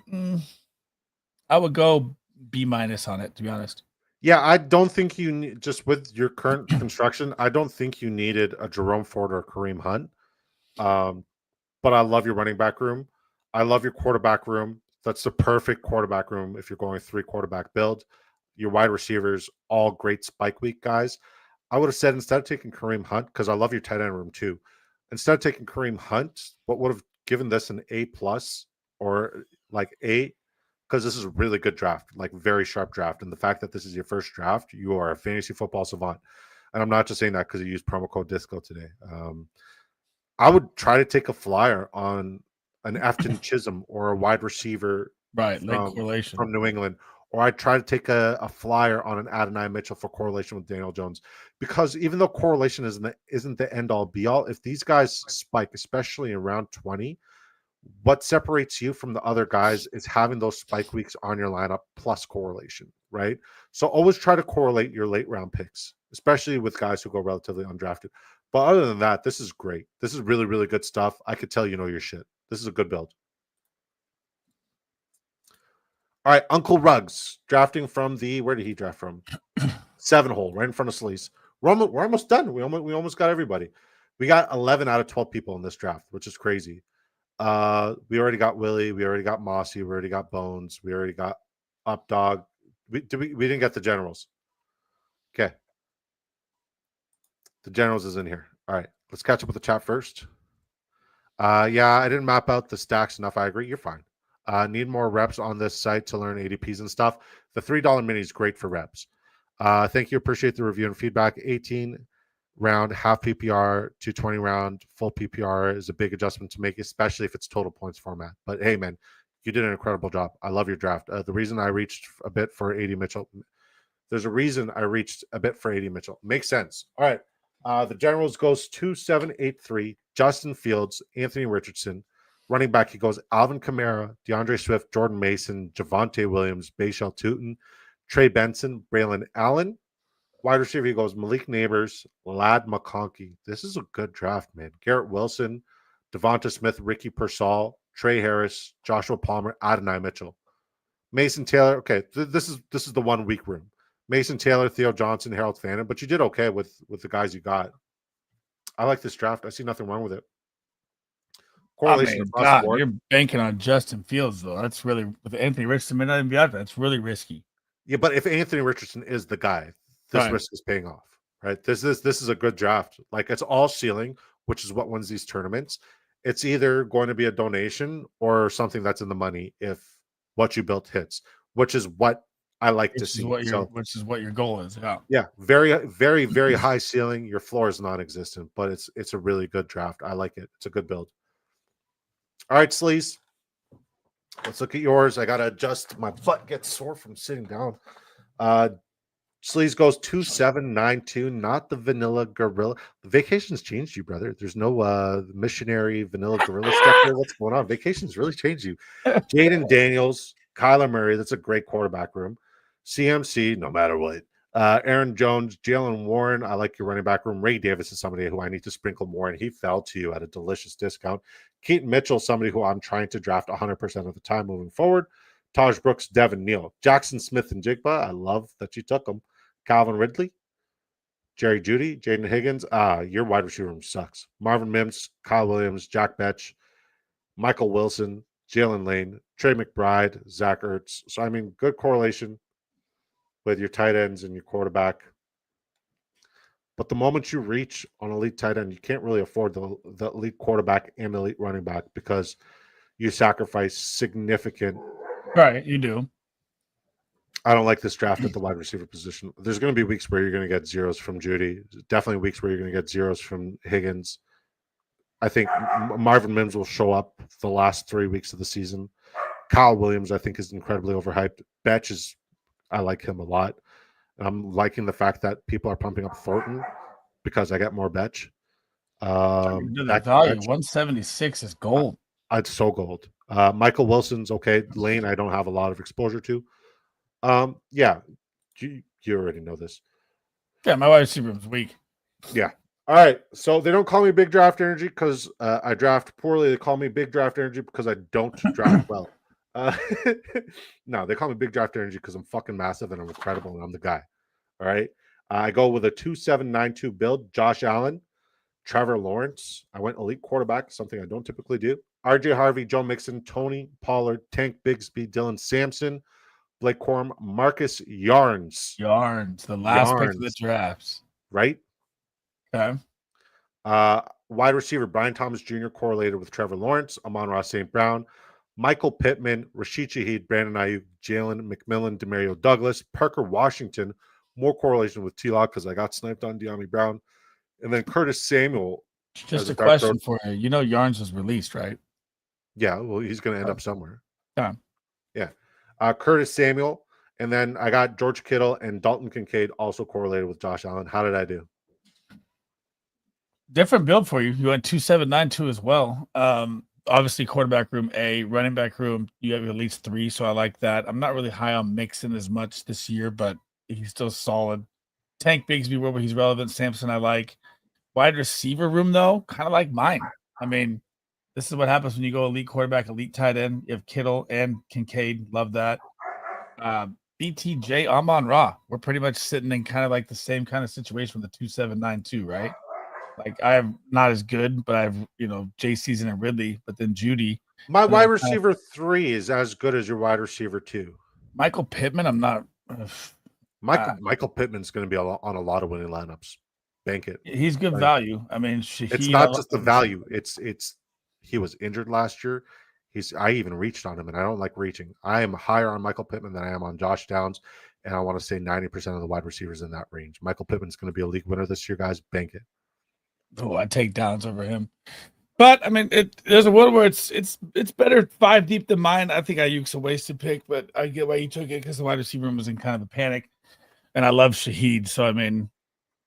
would go B- on it, to be honest. Yeah, I don't think you need, just with your current construction, I don't think you needed a Jerome Ford or Kareem Hunt. But I love your running back room. I love your quarterback room. That's the perfect quarterback room if you're going 3 quarterback build. Your wide receivers, all great spike week guys. I would have said instead of taking Kareem Hunt, because I love your tight end room too, instead of taking Kareem Hunt, what would have given this an A+ or A, because this is a really good draft, very sharp draft. And the fact that this is your first draft, you are a fantasy football savant. And I'm not just saying that because you used promo code DISCO today. I would try to take a flyer on an Afton Chisholm or a wide receiver correlation from New England, or I'd try to take a flyer on an Adonai Mitchell for correlation with Daniel Jones, because even though correlation isn't the end all be all, if these guys spike, especially in round 20, what separates you from the other guys is having those spike weeks on your lineup plus correlation, right? So always try to correlate your late round picks, especially with guys who go relatively undrafted. But other than that, this is great. This is really, really good stuff. I could tell you know your shit. This is a good build. All right, Uncle Ruggs drafting from where did he draft from? 7 hole, right in front of Sleez. We're almost done. We almost got everybody. We got 11 out of 12 people in this draft, which is crazy. We already got Willie. We already got Mossy. We already got Bones. We already got Updog. We didn't get the generals. Okay. The generals is in here. All right. Let's catch up with the chat first. Yeah, I didn't map out the stacks enough. I agree. You're fine. Need more reps on this site to learn ADPs and stuff. The $3 mini is great for reps. Thank you. Appreciate the review and feedback. 18 round half PPR to 20 round full PPR is a big adjustment to make, especially if it's total points format. But hey, man, you did an incredible job. I love your draft. The reason I reached a bit for 80 Mitchell, there's a reason I reached a bit for 80 Mitchell. Makes sense. All right. The Generals goes 2-7-8-3. Justin Fields, Anthony Richardson. Running back, he goes Alvin Kamara, DeAndre Swift, Jordan Mason, Javonte Williams, Bashal Tootin, Trey Benson, Braylon Allen. Wide receiver, he goes Malik Neighbors, Lad McConkey. This is a good draft, man. Garrett Wilson, Devonta Smith, Ricky Pearsall, Trey Harris, Joshua Palmer, Adonai Mitchell. Mason Taylor. Okay, this is the 1 week room. Mason Taylor, Theo Johnson, Harold Fannin, but you did okay with the guys you got. I like this draft. I see nothing wrong with it. Correlation across the board. You're banking on Justin Fields though. That's really with Anthony Richardson. May not even be out there. That's really risky. Yeah, but if Anthony Richardson is the guy, this risk is paying off, right? This is a good draft. Like it's all ceiling, which is what wins these tournaments. It's either going to be a donation or something that's in the money if what you built hits, which is what I like to see. Which is what your goal is. Yeah. Yeah. Very, very, very high ceiling. Your floor is non-existent, but it's a really good draft. I like it. It's a good build. All right, Sleez. Let's look at yours. I gotta adjust. My butt gets sore from sitting down. Sleez goes 2-7-9-2, not the vanilla gorilla. The vacation's changed you, brother. There's no missionary vanilla gorilla stuff here. What's going on? Vacation's really changed you. Jaden Daniels, Kyler Murray. That's a great quarterback room. CMC, no matter what. Aaron Jones, Jalen Warren. I like your running back room. Ray Davis is somebody who I need to sprinkle more, and he fell to you at a delicious discount. Keaton Mitchell, somebody who I'm trying to draft 100% of the time moving forward. Taj Brooks, Devin Neal, Jackson Smith and Jigba. I love that you took them. Calvin Ridley, Jerry Jeudy, Jaden Higgins. Your wide receiver room sucks. Marvin Mims, Kyle Williams, Jack Betch, Michael Wilson, Jalen Lane, Trey McBride, Zach Ertz. So, I mean, good correlation with your tight ends and your quarterback. But the moment you reach on elite tight end, you can't really afford the elite quarterback and elite running back because you sacrifice significant. Right, you do. I don't like this draft at the wide receiver position. There's going to be weeks where you're going to get zeros from Jeudy. Definitely weeks where you're going to get zeros from Higgins. I think Marvin Mims will show up the last 3 weeks of the season. Kyle Williams, I think, is incredibly overhyped. Betch is, I like him a lot. I'm liking the fact that people are pumping up Thornton because I get more Betch. That value, 176 is gold. It's so gold. Michael Wilson's okay. Lane, I don't have a lot of exposure to. Yeah, you already know this. Yeah, my wide receiver room's weak. Yeah. All right. So they don't call me big draft energy because I draft poorly. They call me big draft energy because I don't draft well. No, they call me big draft energy because I'm fucking massive and I'm incredible and I'm the guy. All right. I go with a 2-7-9-2 build. Josh Allen, Trevor Lawrence. I went elite quarterback, something I don't typically do. RJ Harvey, Joe Mixon, Tony Pollard, Tank Bigsby, Dylan Sampson, Blake Corum, Marcus Yarns. The last pick of the drafts. Right? Okay. Wide receiver, Brian Thomas Jr. correlated with Trevor Lawrence, Amon-Ra St. Brown, Michael Pittman, Rashid Shaheed, Brandon Ayuk, Jalen McMillan, Demario Douglas, Parker Washington, more correlation with T-Lock because I got sniped on De'Ami Brown. And then Curtis Samuel. Just a question for you. You know Yarns was released, right? Yeah, well, he's going to end up somewhere. Yeah. Yeah. Curtis Samuel. And then I got George Kittle and Dalton Kincaid also correlated with Josh Allen. How did I do? Different build for you. You went 2-7-9-2 as well. Obviously, quarterback room A, running back room, you have at least 3, so I like that. I'm not really high on Mixon as much this year, but he's still solid. Tank Bigsby, where he's relevant. Sampson, I like. Wide receiver room, though, kind of like mine. I mean, this is what happens when you go elite quarterback, elite tight end. You have Kittle and Kincaid. Love that. BTJ, Amon-Ra. We're pretty much sitting in kind of like the same kind of situation with the 2-7-9-2, right? Like I'm not as good, but I've Jay Season and Ridley, but then Judy. My And wide then receiver 3 is as good as your wide receiver 2. Michael Pittman, I'm not. Michael Pittman's going to be on a lot of winning lineups. Bank it. He's good value. I mean, It's not just the value. It's he was injured last year. I even reached on him, and I don't like reaching. I am higher on Michael Pittman than I am on Josh Downs, and I want to say 90% of the wide receivers in that range. Michael Pittman's going to be a league winner this year, guys. Bank it. Oh, I take Downs over him. But I mean, there's a world where it's better 5 deep than mine. I think Ayuk's a wasted pick, but I get why you took it because the wide receiver room was in kind of a panic, and I love Shaheed. So I mean,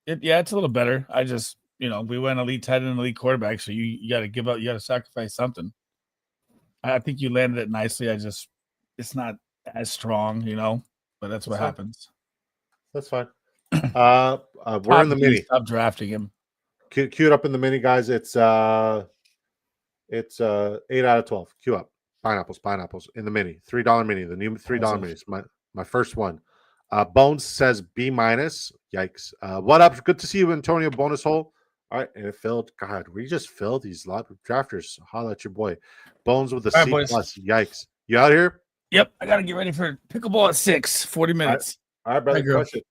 it's a little better. I just we went elite tight end and elite quarterback, so you got to give up, you got to sacrifice something. I think you landed it nicely. It's not as strong, but that's what happens. That's fine. We're in the mini. Stop drafting him. Queued up in the mini, guys. It's 8 out of 12. Queue up. Pineapples in the mini. $3 mini. The new $3 mini. It's my first one. Bones says B-. Yikes. What up? Good to see you, Antonio. Bonus hole. All right, and it filled. God, we just filled these lot of drafters. Holla at your boy. Bones with the C+. Yikes. You out here? Yep. I got to get ready for pickleball at 6. 40 minutes. All right, brother. Crush it.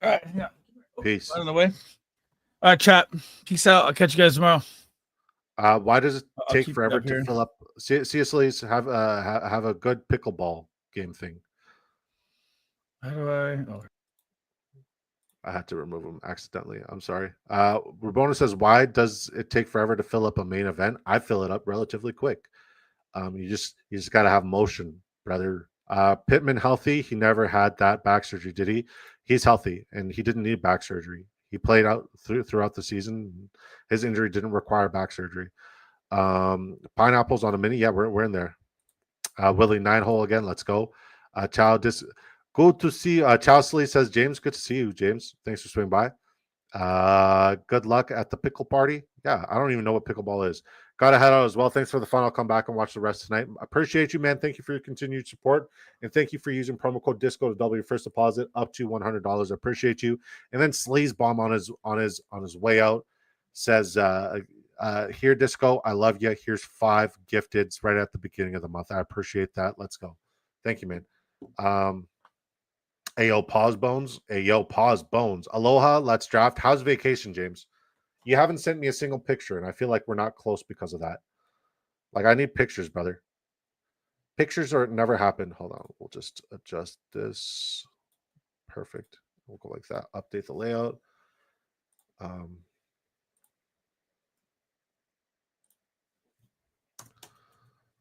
All right. Yeah. Peace. Out of the way. All right, chat. Peace out. I'll catch you guys tomorrow. Why does it take forever to fill up? See you, Sleez. Have a good pickleball game thing. How do I? Oh. I had to remove him accidentally. I'm sorry. Rabona says, why does it take forever to fill up a main event? I fill it up relatively quick. You just got to have motion, brother. Pittman healthy. He never had that back surgery, did he? He's healthy, and he didn't need back surgery. He played out throughout the season. His injury didn't require back surgery. Pineapples on a mini. Yeah, we're in there. Willie 9-hole again. Let's go. Chow, good to see. Chow Sleez says, James, good to see you, James. Thanks for swinging by. Good luck at the pickle party. Yeah, I don't even know what pickleball is. Got to head out as well. Thanks for the fun. I'll come back and watch the rest tonight. Appreciate you, man. Thank you for your continued support. And thank you for using promo code DISCO to double your first deposit up to $100. I appreciate you. And then Sleez Bomb on his way out says, here, Disco, I love you. Here's 5 gifteds right at the beginning of the month. I appreciate that. Let's go. Thank you, man. Ayo, pause bones. Ayo, pause bones. Aloha, let's draft. How's vacation, James? You haven't sent me a single picture, and I feel like we're not close because of that. Like, I need pictures, brother. Pictures or it never happened. Hold on. We'll just adjust this. Perfect. We'll go like that. Update the layout.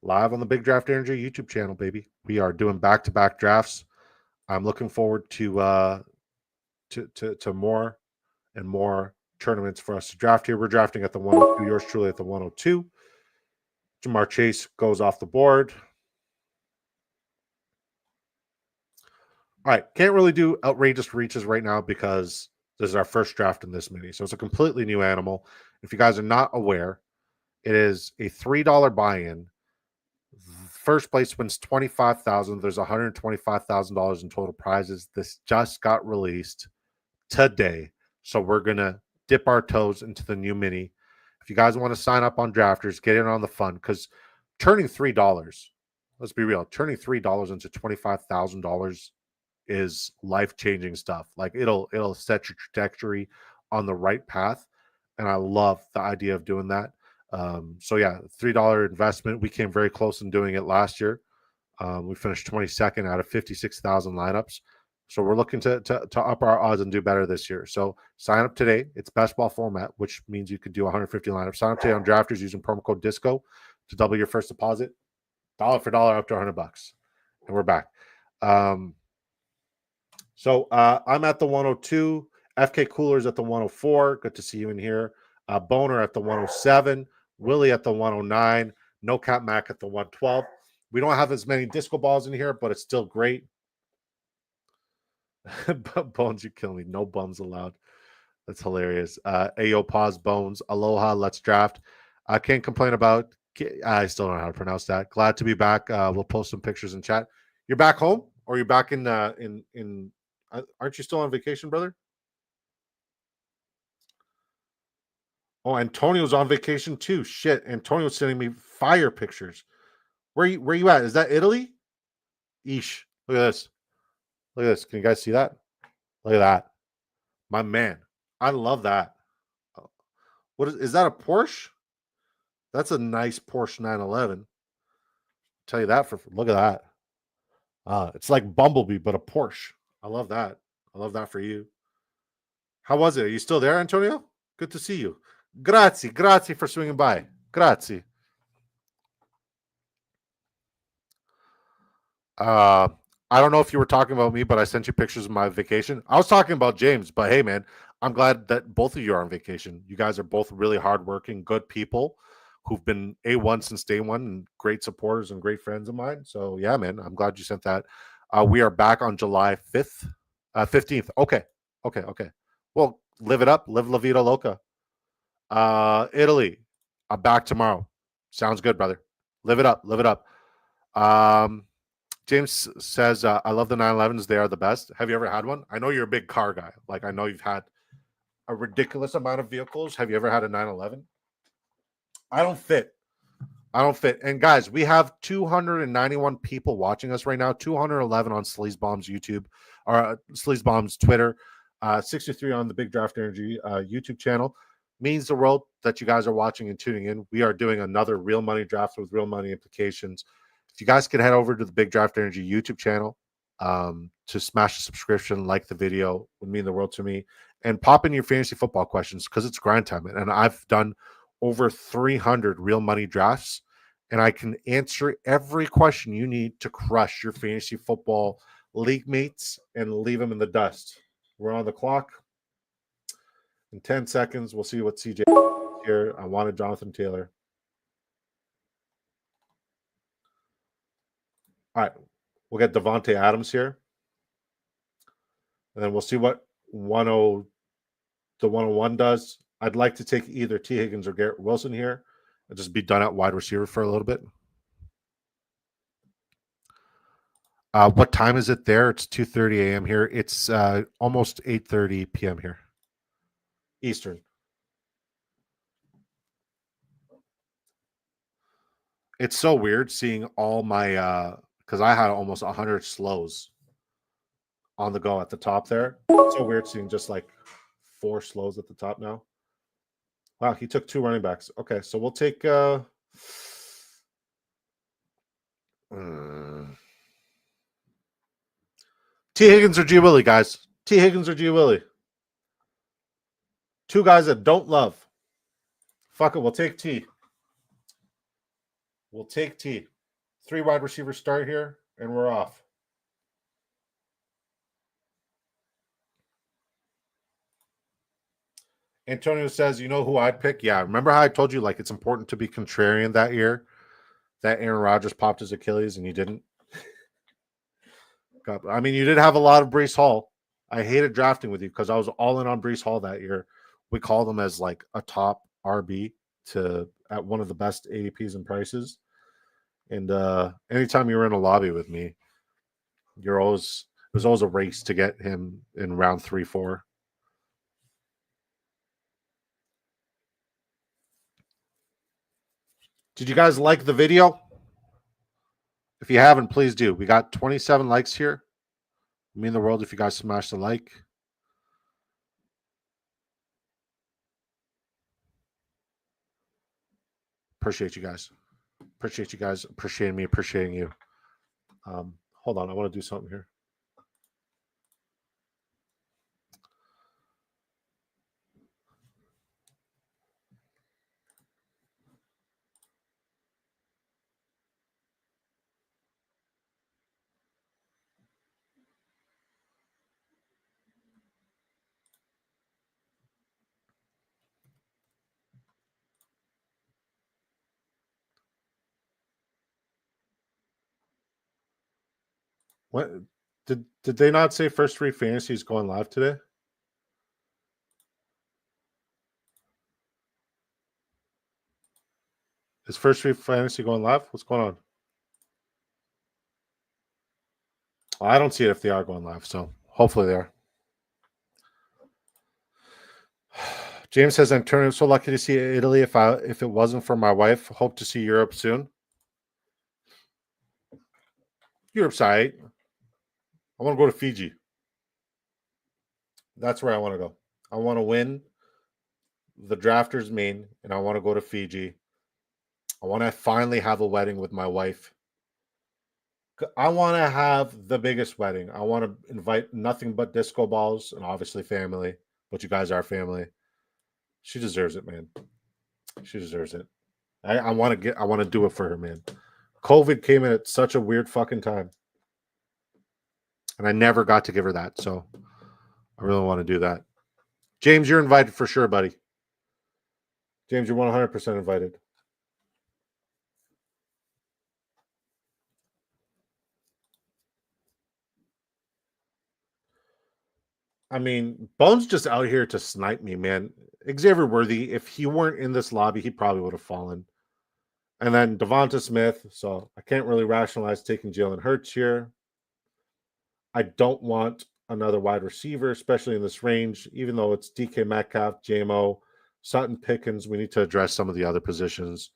Live on the Big Draft Energy YouTube channel, baby. We are doing back-to-back drafts. I'm looking forward to more and more tournaments for us to draft here. We're drafting at the 102. Yours truly at the 102. Jamar Chase goes off the board. All right. Can't really do outrageous reaches right now because this is our first draft in this mini. So it's a completely new animal. If you guys are not aware, it is a $3 buy-in. First place wins $25,000. There's $125,000 in total prizes. This just got released today. So we're going to dip our toes into the new mini. If you guys want to sign up on Drafters, get in on the fun because turning $3, let's be real, turning $3 into $25,000 is life-changing stuff. Like it'll set your trajectory on the right path. And I love the idea of doing that. So yeah, $3 investment. We came very close in doing it last year. We finished 22nd out of 56,000 lineups. So we're looking to up our odds and do better this year. So sign up today. It's best ball format, which means you could do 150 lineups. Sign up today on Drafters using promo code DISCO to double your first deposit, dollar for dollar up to $100. And we're back. So I'm at the 102. FK Cooler's at the 104. Good to see you in here. Boner at the 107. Willie at the 109. No Cap Mac at the 112. We don't have as many disco balls in here, but it's still great. Bones, you kill me. No bums allowed. That's hilarious. Ayo, pause, Bones. Aloha, let's draft. I can't complain about. I still don't know how to pronounce that. Glad to be back. We'll post some pictures in chat. You're back home, or you're back in? Aren't you still on vacation, brother? Oh, Antonio's on vacation too. Shit, Antonio's sending me fire pictures. Where you at? Is that Italy? Eesh. Look at this. Look at this. Can you guys see that? Look at that. My man. I love that. What is that a Porsche? That's a nice Porsche 911. Tell you that for look at that. It's like Bumblebee, but a Porsche. I love that. I love that for you. How was it? Are you still there, Antonio? Good to see you. Grazie for swinging by. Grazie. I don't know if you were talking about me, but I sent you pictures of my vacation. I was talking about James, but hey, man, I'm glad that both of you are on vacation. You guys are both really hardworking, good people who've been A1 since day one and great supporters and great friends of mine. So yeah, man, I'm glad you sent that. We are back on July 5th, 15th. Okay. Well, live it up. Live La Vida Loca. Italy. I'm back tomorrow. Sounds good, brother. Live it up. James says, I love the 911s. They are the best. Have you ever had one? I know you're a big car guy. Like, I know you've had a ridiculous amount of vehicles. Have you ever had a 911? I don't fit. And guys, we have 291 people watching us right now, 211 on Sleez Bomb's YouTube, or Sleez Bomb's Twitter, 63 on the Big Draft Energy YouTube channel. Means the world that you guys are watching and tuning in. We are doing another real money draft with real money implications. If you guys could head over to the Big Draft Energy YouTube channel to smash the subscription, like the video, would mean the world to me. And pop in your fantasy football questions because it's grind time. And I've done over 300 real money drafts, and I can answer every question you need to crush your fantasy football league mates and leave them in the dust. We're on the clock. In 10 seconds, we'll see what CJ here. I wanted Jonathan Taylor. All right, we'll get Devontae Adams here. And then we'll see what the 101 does. I'd like to take either T. Higgins or Garrett Wilson here and just be done at wide receiver for a little bit. What time is it there? It's 2:30 a.m. here. It's almost 8:30 p.m. here. Eastern. It's so weird seeing all my because I had almost 100 slows on the go at the top there. It's so weird seeing just like 4 slows at the top now. Wow, he took 2 running backs. Okay, so we'll take T. Higgins or G. Willie, guys. T. Higgins or G. Willie. 2 guys that don't love. Fuck it, we'll take T. We'll take T. 3 wide receivers start here, and we're off. Antonio says, you know who I'd pick? Yeah, remember how I told you, like, it's important to be contrarian that year? That Aaron Rodgers popped his Achilles and you didn't? God, I mean, you did have a lot of Breece Hall. I hated drafting with you because I was all in on Breece Hall that year. We called him as, like, a top RB at one of the best ADPs and prices. And anytime you were in a lobby with me, it was always a race to get him in round 3, 4. Did you guys like the video? If you haven't, please do. We got 27 likes here. It mean the world if you guys smash the like. Appreciate you guys. Appreciate you guys appreciating me, appreciating you. Hold on, I want to do something here. What did they not say First Free Fantasy is going live today? Is First Free Fantasy going live? What's going on? Well, I don't see it if they are going live, so hopefully they are. James says, I'm turning so lucky to see Italy. If it wasn't for my wife, hope to see Europe soon. Europe's all right. I want to go to Fiji. That's where I want to go. I want to win the drafters main, and I want to go to Fiji. I want to finally have a wedding with my wife. I want to have the biggest wedding. I want to invite nothing but disco balls and obviously family, but you guys are family. She deserves it, man. She deserves it. I want to do it for her, man. COVID came in at such a weird fucking time. And I never got to give her that. So I really want to do that. James, you're invited for sure, buddy. James, you're 100% invited. I mean, Bones just out here to snipe me, man. Xavier Worthy, if he weren't in this lobby, he probably would have fallen. And then Devonta Smith. So I can't really rationalize taking Jalen Hurts here. I don't want another wide receiver, especially in this range, even though it's DK Metcalf, JMO, Sutton Pickens. We need to address some of the other positions.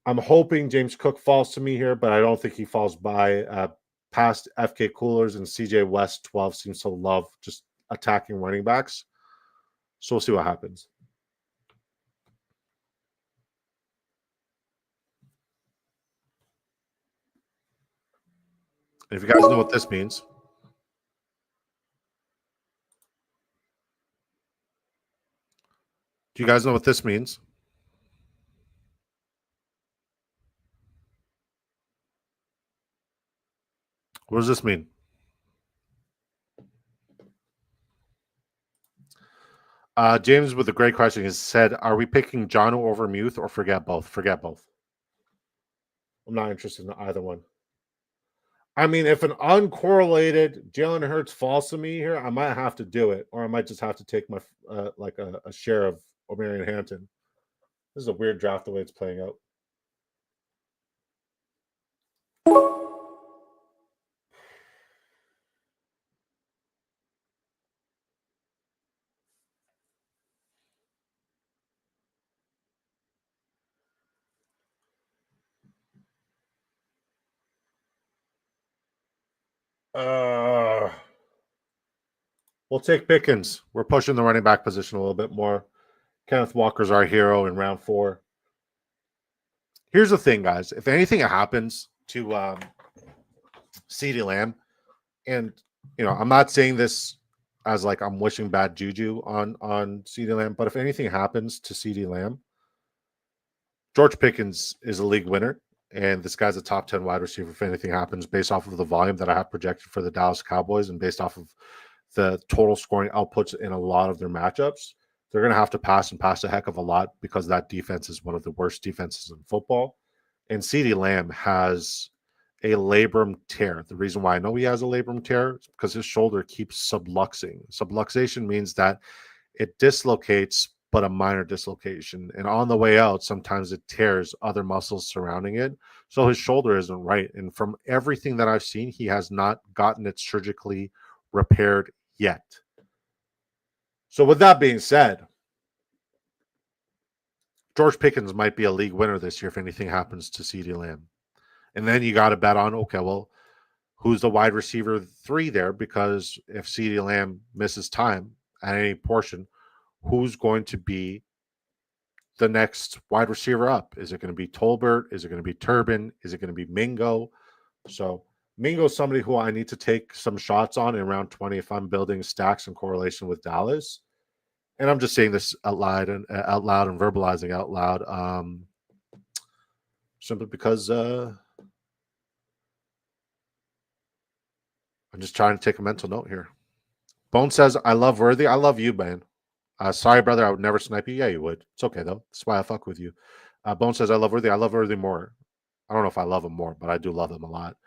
I'm hoping James Cook falls to me here, but I don't think he falls by past FK Coolers, and CJ West 12 seems to love just attacking running backs. So we'll see what happens. And if you guys know what this means, do you guys know what this means? What does this mean? James with a great question has said, are we picking Jonnu over Muth or forget both? Forget both. I'm not interested in either one. I mean, if an uncorrelated Jalen Hurts falls to me here, I might have to do it, or I might just have to take my like a share of O'Marion Hampton. This is a weird draft the way it's playing out. We'll take Pickens. We're pushing the running back position a little bit more. Kenneth Walker's our hero in round 4. Here's the thing, guys. If anything happens to CeeDee Lamb, and I'm not saying this as like I'm wishing bad juju on CeeDee Lamb, but if anything happens to CeeDee Lamb, George Pickens is a league winner, and this guy's a top 10 wide receiver if anything happens, based off of the volume that I have projected for the Dallas Cowboys and based off of the total scoring outputs in a lot of their matchups. They're going to have to pass a heck of a lot because that defense is one of the worst defenses in football. And CeeDee Lamb has a labrum tear. The reason why I know he has a labrum tear is because his shoulder keeps subluxing. Subluxation means that it dislocates, but a minor dislocation. And on the way out, sometimes it tears other muscles surrounding it. So his shoulder isn't right. And from everything that I've seen, he has not gotten it surgically repaired yet. So with that being said, George Pickens might be a league winner this year if anything happens to CeeDee Lamb. And then you got to bet on, okay, well, who's the wide receiver 3 there? Because if CeeDee Lamb misses time at any portion, who's going to be the next wide receiver up? Is it going to be Tolbert? Is it going to be Turbin? Is it going to be Mingo? So Mingo is somebody who I need to take some shots on in round 20 if I'm building stacks in correlation with Dallas. And I'm just saying this out loud and verbalizing out loud, simply because I'm just trying to take a mental note here. Bone says, I love Worthy. I love you, man. Sorry, brother, I would never snipe you. Yeah, you would. It's okay, though. That's why I fuck with you. Bone says, I love Worthy. I love Worthy more. I don't know if I love him more, but I do love him a lot.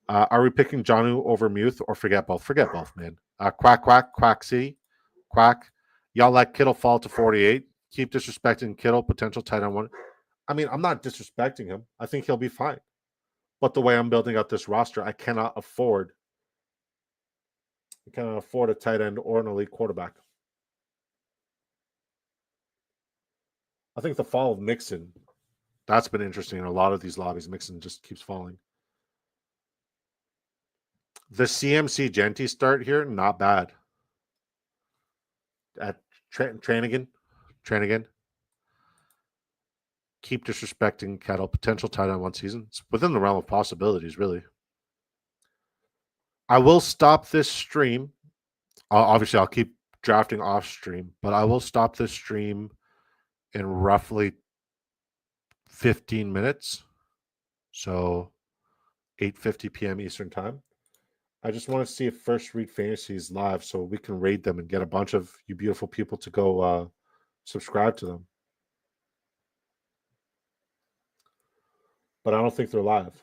Are we picking Jonnu over Muth or forget both? Forget both, man. Quack, quack, quack city. Quack. Y'all let Kittle fall to 48. Keep disrespecting Kittle, potential tight end 1. I mean, I'm not disrespecting him. I think he'll be fine. But the way I'm building out this roster, I cannot afford a tight end or an elite quarterback. I think the fall of Mixon, that's been interesting in a lot of these lobbies. Mixon just keeps falling. The CMC Genty start here, not bad. At Tranigan. Keep disrespecting Kettle. Potential tight end one season. It's within the realm of possibilities, really. I will stop this stream. Obviously, I'll keep drafting off stream, but I will stop this stream in roughly 15 minutes. So 8:50 p.m. Eastern time. I just want to see if First Read Fantasy is live so we can raid them and get a bunch of you beautiful people to go subscribe to them. But I don't think they're live.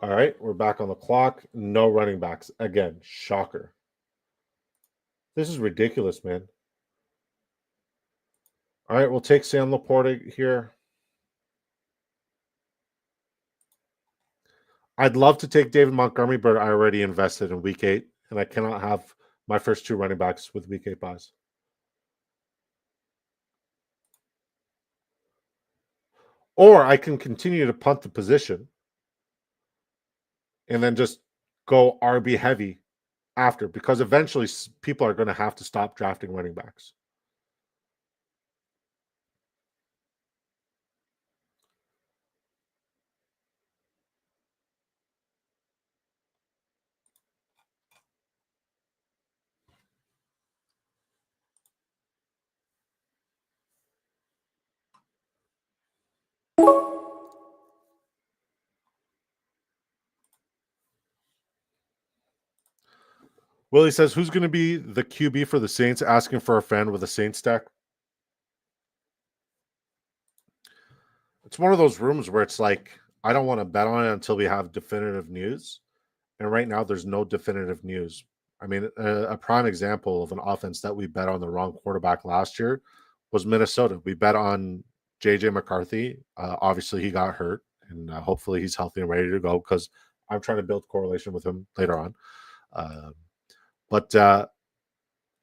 All right, we're back on the clock. No running backs. Again, shocker. This is ridiculous, man. All right, we'll take Sam Laporta here. I'd love to take David Montgomery, but I already invested in week 8, and I cannot have my first 2 running backs with week 8 buys. Or I can continue to punt the position and then just go RB heavy after, because eventually people are going to have to stop drafting running backs. Willie says, who's going to be the QB for the Saints? Asking for a friend with a Saints stack. It's one of those rooms where it's like, I don't want to bet on it until we have definitive news. And right now, there's no definitive news. I mean, a prime example of an offense that we bet on the wrong quarterback last year was Minnesota. We bet on J.J. McCarthy. Obviously, he got hurt, and hopefully he's healthy and ready to go, because I'm trying to build correlation with him later on. But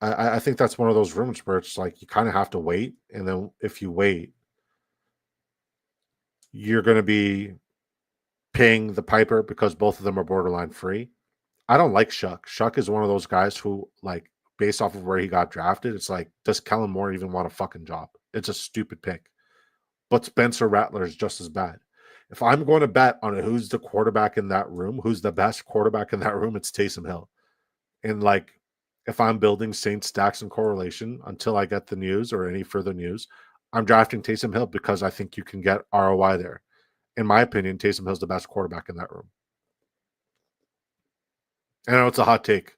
I think that's one of those rooms where it's like you kind of have to wait. And then if you wait, you're going to be paying the piper because both of them are borderline free. I don't like Shuck. Shuck is one of those guys who, like, based off of where he got drafted, it's like, does Kellen Moore even want a fucking job? It's a stupid pick. But Spencer Rattler is just as bad. If I'm going to bet on who's the quarterback in that room, who's the best quarterback in that room, it's Taysom Hill. And, like, if I'm building Saints stacks and correlation until I get the news or any further news, I'm drafting Taysom Hill because I think you can get ROI there. In my opinion, Taysom Hill's the best quarterback in that room. I know it's a hot take.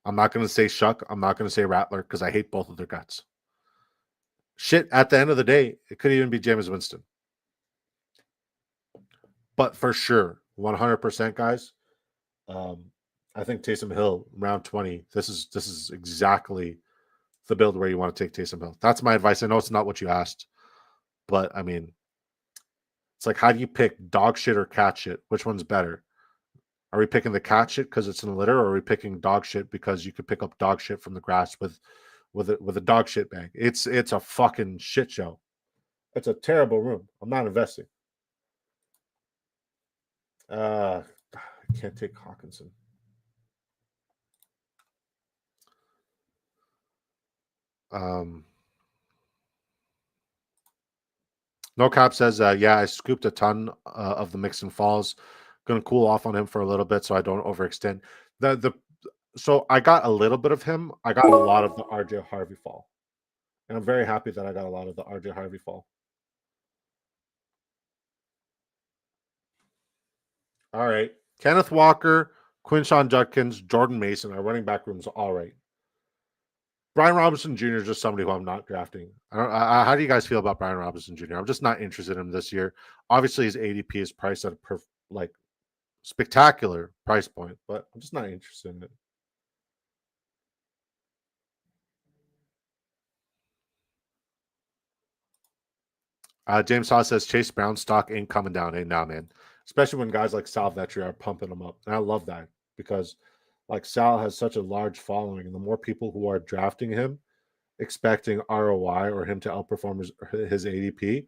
I'm not going to say Shuck. I'm not going to say Rattler because I hate both of their guts. Shit, at the end of the day, it could even be Jameis Winston. But for sure, 100%, guys, I think Taysom Hill, round 20, this is exactly the build where you want to take Taysom Hill. That's my advice. I know it's not what you asked, but, I mean, it's like, how do you pick dog shit or cat shit? Which one's better? Are we picking the cat shit because it's in a litter, or are we picking dog shit because you could pick up dog shit from the grass with a dog shit bag? It's a fucking shit show. It's a terrible room. I'm not investing. I can't take Hawkinson. No Cap says, yeah, I scooped a ton of the Mixon Falls. Going to cool off on him for a little bit so I don't overextend. So I got a little bit of him. I got a lot of the RJ Harvey fall. And I'm very happy that I got a lot of the RJ Harvey fall. All right. Kenneth Walker, Quinshon Judkins, Jordan Mason. Our running back room's all right. Brian Robinson Jr. is just somebody who I'm not drafting. How do you guys feel about Brian Robinson Jr.? I'm just not interested in him this year. Obviously, his ADP is priced at a spectacular price point, but I'm just not interested in it. James Haas says Chase Brown stock ain't coming down. Ain't now, man. Especially when guys like Sal Vetri are pumping them up. And I love that because Like Sal has such a large following, and the more people who are drafting him, expecting ROI or him to outperform his ADP,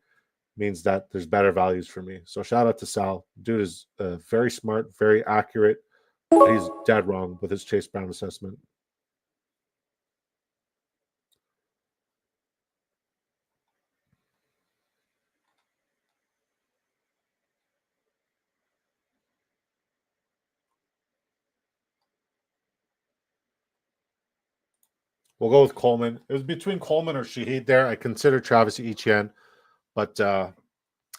means that there's better values for me. So shout out to Sal. Dude is very smart, very accurate. But he's dead wrong with his Chase Brown assessment. We'll go with Coleman. It was between Coleman or Shaheed there. I consider Travis Etienne, but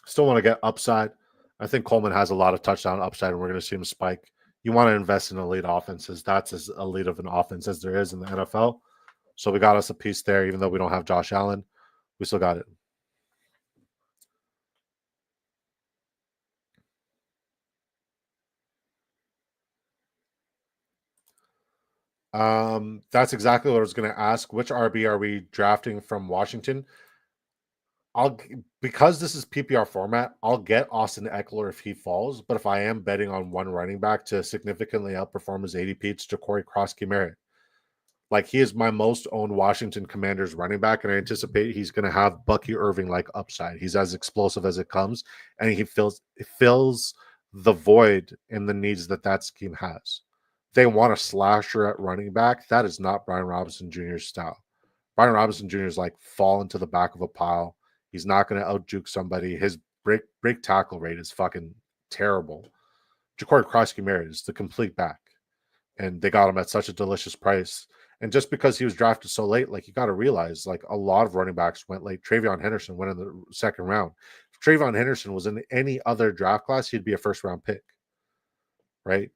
still want to get upside. I think Coleman has a lot of touchdown upside, and we're going to see him spike. You want to invest in elite offenses. That's as elite of an offense as there is in the NFL. So we got us a piece there, even though we don't have Josh Allen. We still got it. That's exactly what I was going to ask. Which RB are we drafting from Washington? Because this is PPR format, I'll get Austin Eckler if he falls. But if I am betting on one running back to significantly outperform his ADP, it's Ja'Cory Cross-Kemerritt. Like, he is my most owned Washington Commanders running back, and I anticipate he's going to have Bucky Irving-like upside. He's as explosive as it comes, and he fills the void in the needs that scheme has. They want a slasher at running back. That is not Brian Robinson Jr.'s style. Brian Robinson Jr. is like fall into the back of a pile. He's not going to out-juke somebody. His break tackle rate is fucking terrible. Ja'Cory Cross-Kemerritt is the complete back, and they got him at such a delicious price. And just because he was drafted so late, like, you got to realize, like, a lot of running backs went late. Travion Henderson went in the second round. If Travion Henderson was in any other draft class, he'd be a first-round pick, right?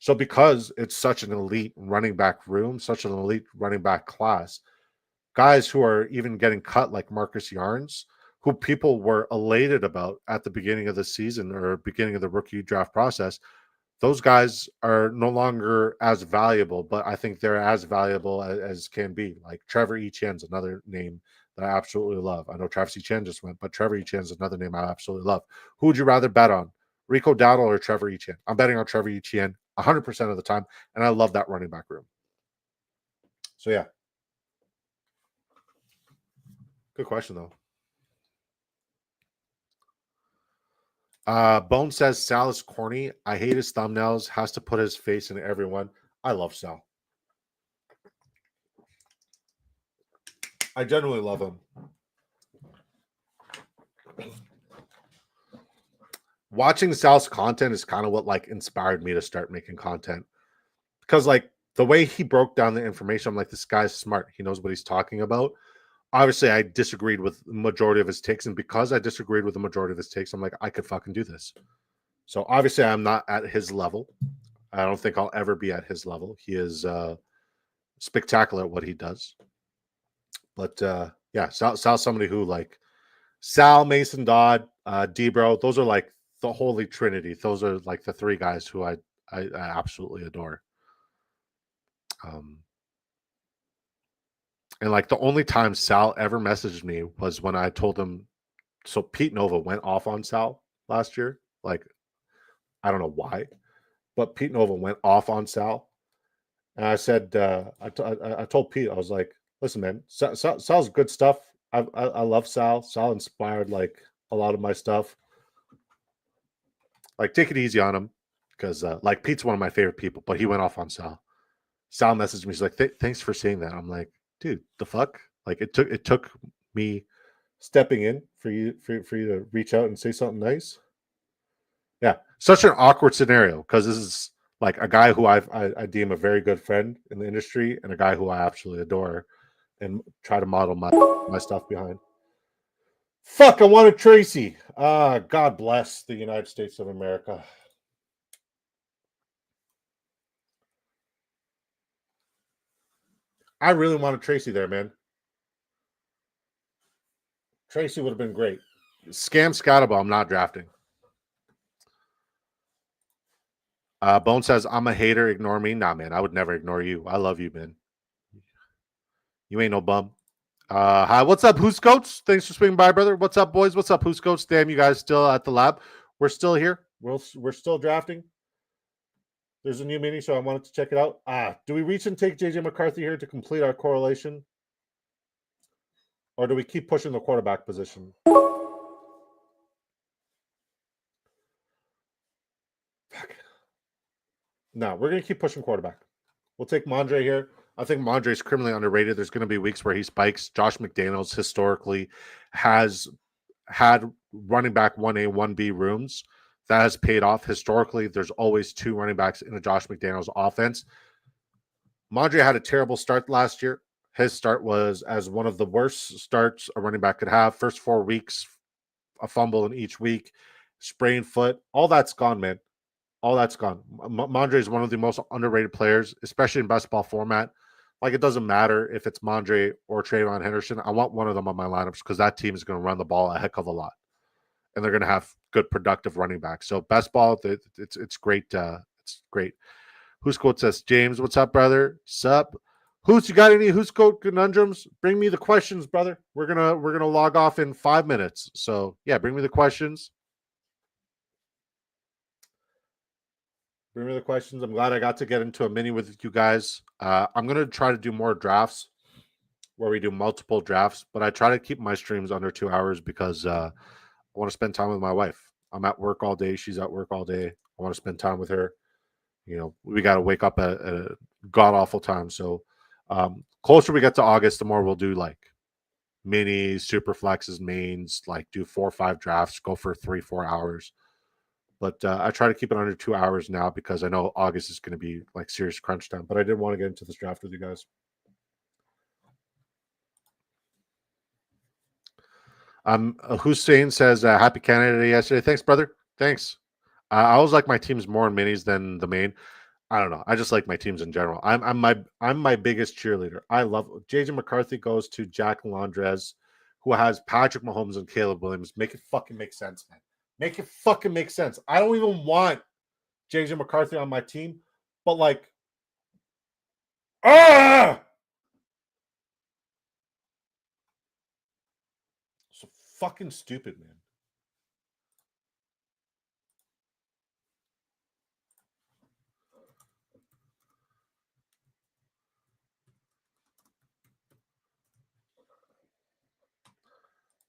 So because it's such an elite running back room, such an elite running back class, guys who are even getting cut like Marcus Yarns, who people were elated about at the beginning of the season or beginning of the rookie draft process, those guys are no longer as valuable, but I think they're as valuable as can be. Like Trevor Etienne's another name that I absolutely love. I know Travis Etienne just went, but Trevor Etienne's another name I absolutely love. Who would you rather bet on, Rico Dowdle or Trevor Etienne? I'm betting on Trevor Etienne 100% of the time, and I love that running back room. So, yeah. Good question, though. Bone says Sal is corny. I hate his thumbnails. Has to put his face in everyone. I love Sal. I genuinely love him. Watching Sal's content is kind of what like inspired me to start making content, because like the way he broke down the information, I'm like, this guy's smart. He knows what he's talking about. Obviously, I disagreed with the majority of his takes, and because I disagreed with the majority of his takes, I'm like, I could fucking do this. So obviously, I'm not at his level. I don't think I'll ever be at his level. He is spectacular at what he does. But yeah, Sal's somebody who, like, Sal, Mason Dodd, Debro, those are like the holy trinity. Those are like the three guys who I absolutely adore. And like the only time Sal ever messaged me was when I told him. So Pete Nova went off on Sal last year. Like, I don't know why, but Pete Nova went off on Sal. And I said, I told Pete, I was like, listen, man, Sal's good stuff. I love Sal. Sal inspired like a lot of my stuff. Like, take it easy on him, because like Pete's one of my favorite people, but he went off on Sal. Sal messaged me. He's like, thanks for saying that. I'm like, dude, the fuck? Like, it took me stepping in for you to reach out and say something nice. Yeah, such an awkward scenario, because this is like a guy who I deem a very good friend in the industry, and a guy who I absolutely adore and try to model my stuff behind. Fuck, I wanted Tracy. God bless the United States of America. I really wanted Tracy there, man. Tracy would have been great. Scam Scottable, I'm not drafting. Bone says, I'm a hater, ignore me. Nah, man, I would never ignore you. I love you, man. You ain't no bum. Hi, what's up, Who's Coach? Thanks for swinging by, brother. What's up, boys? What's up, Who's Coach? Damn, you guys still at the lab. We're still here. We're still drafting. There's a new mini, so I wanted to check it out. Do we reach and take JJ McCarthy here to complete our correlation? Or do we keep pushing the quarterback position? Fuck. No, we're going to keep pushing quarterback. We'll take Mondre here. I think Mondre is criminally underrated. There's going to be weeks where he spikes. Josh McDaniels historically has had running back 1A, 1B rooms. That has paid off. Historically, there's always 2 running backs in a Josh McDaniels offense. Mondre had a terrible start last year. His start was as one of the worst starts a running back could have. First 4 weeks, a fumble in each week, sprained foot. All that's gone, man. All that's gone. Mondre is one of the most underrated players, especially in best ball format. Like, it doesn't matter if it's Mondre or Trayvon Henderson. I want one of them on my lineups because that team is going to run the ball a heck of a lot, and they're going to have good, productive running backs. So best ball, it's great. It's great. Who's quote says, James, what's up, brother? Sup? Who's you got any who's quote conundrums? Bring me the questions, brother. We're gonna log off in 5 minutes. So yeah, bring me the questions. Bring me the questions. I'm glad I got to get into a mini with you guys. I'm going to try to do more drafts where we do multiple drafts, but I try to keep my streams under 2 hours because I want to spend time with my wife. I'm at work all day. She's at work all day. I want to spend time with her. You know, we got to wake up at a god-awful time. So closer we get to August, the more we'll do like minis, super flexes, mains, like do 4 or 5 drafts, go for 3-4 hours. But I try to keep it under 2 hours now because I know August is going to be like serious crunch time. But I did want to get into this draft with you guys. Hussein says, happy Canada Day yesterday. Thanks, brother. Thanks. I always like my teams more in minis than the main. I don't know. I just like my teams in general. I'm my biggest cheerleader. I love JJ McCarthy goes to Jack Londrez, who has Patrick Mahomes and Caleb Williams. Make it fucking make sense, man. Make it fucking make sense. I don't even want JJ McCarthy on my team, but like, so fucking stupid, man.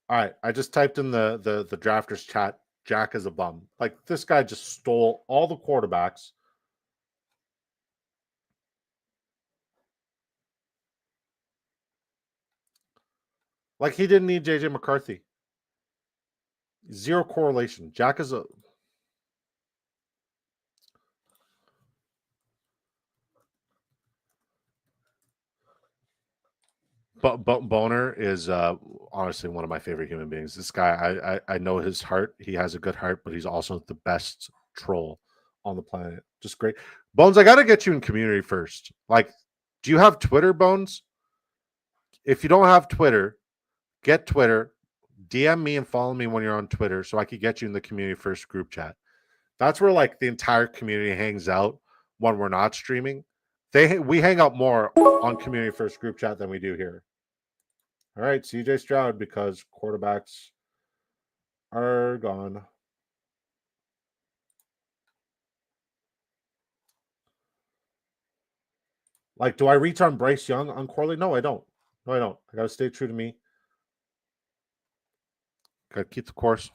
All right, I just typed in the drafters chat. Jack is a bum. Like, this guy just stole all the quarterbacks. Like, he didn't need JJ McCarthy. Zero correlation. Jack is a Boner is honestly one of my favorite human beings. This guy, I know his heart. He has a good heart, but he's also the best troll on the planet. Just great. Bones, I got to get you in community first. Like, do you have Twitter, Bones? If you don't have Twitter, get Twitter. DM me and follow me when you're on Twitter so I could get you in the community first group chat. That's where like the entire community hangs out when we're not streaming. We hang out more on community first group chat than we do here. All right, CJ Stroud, because quarterbacks are gone. Like, do I reach on Bryce Young on Corley? No, I don't. No, I don't. I got to stay true to me. Got to keep the course.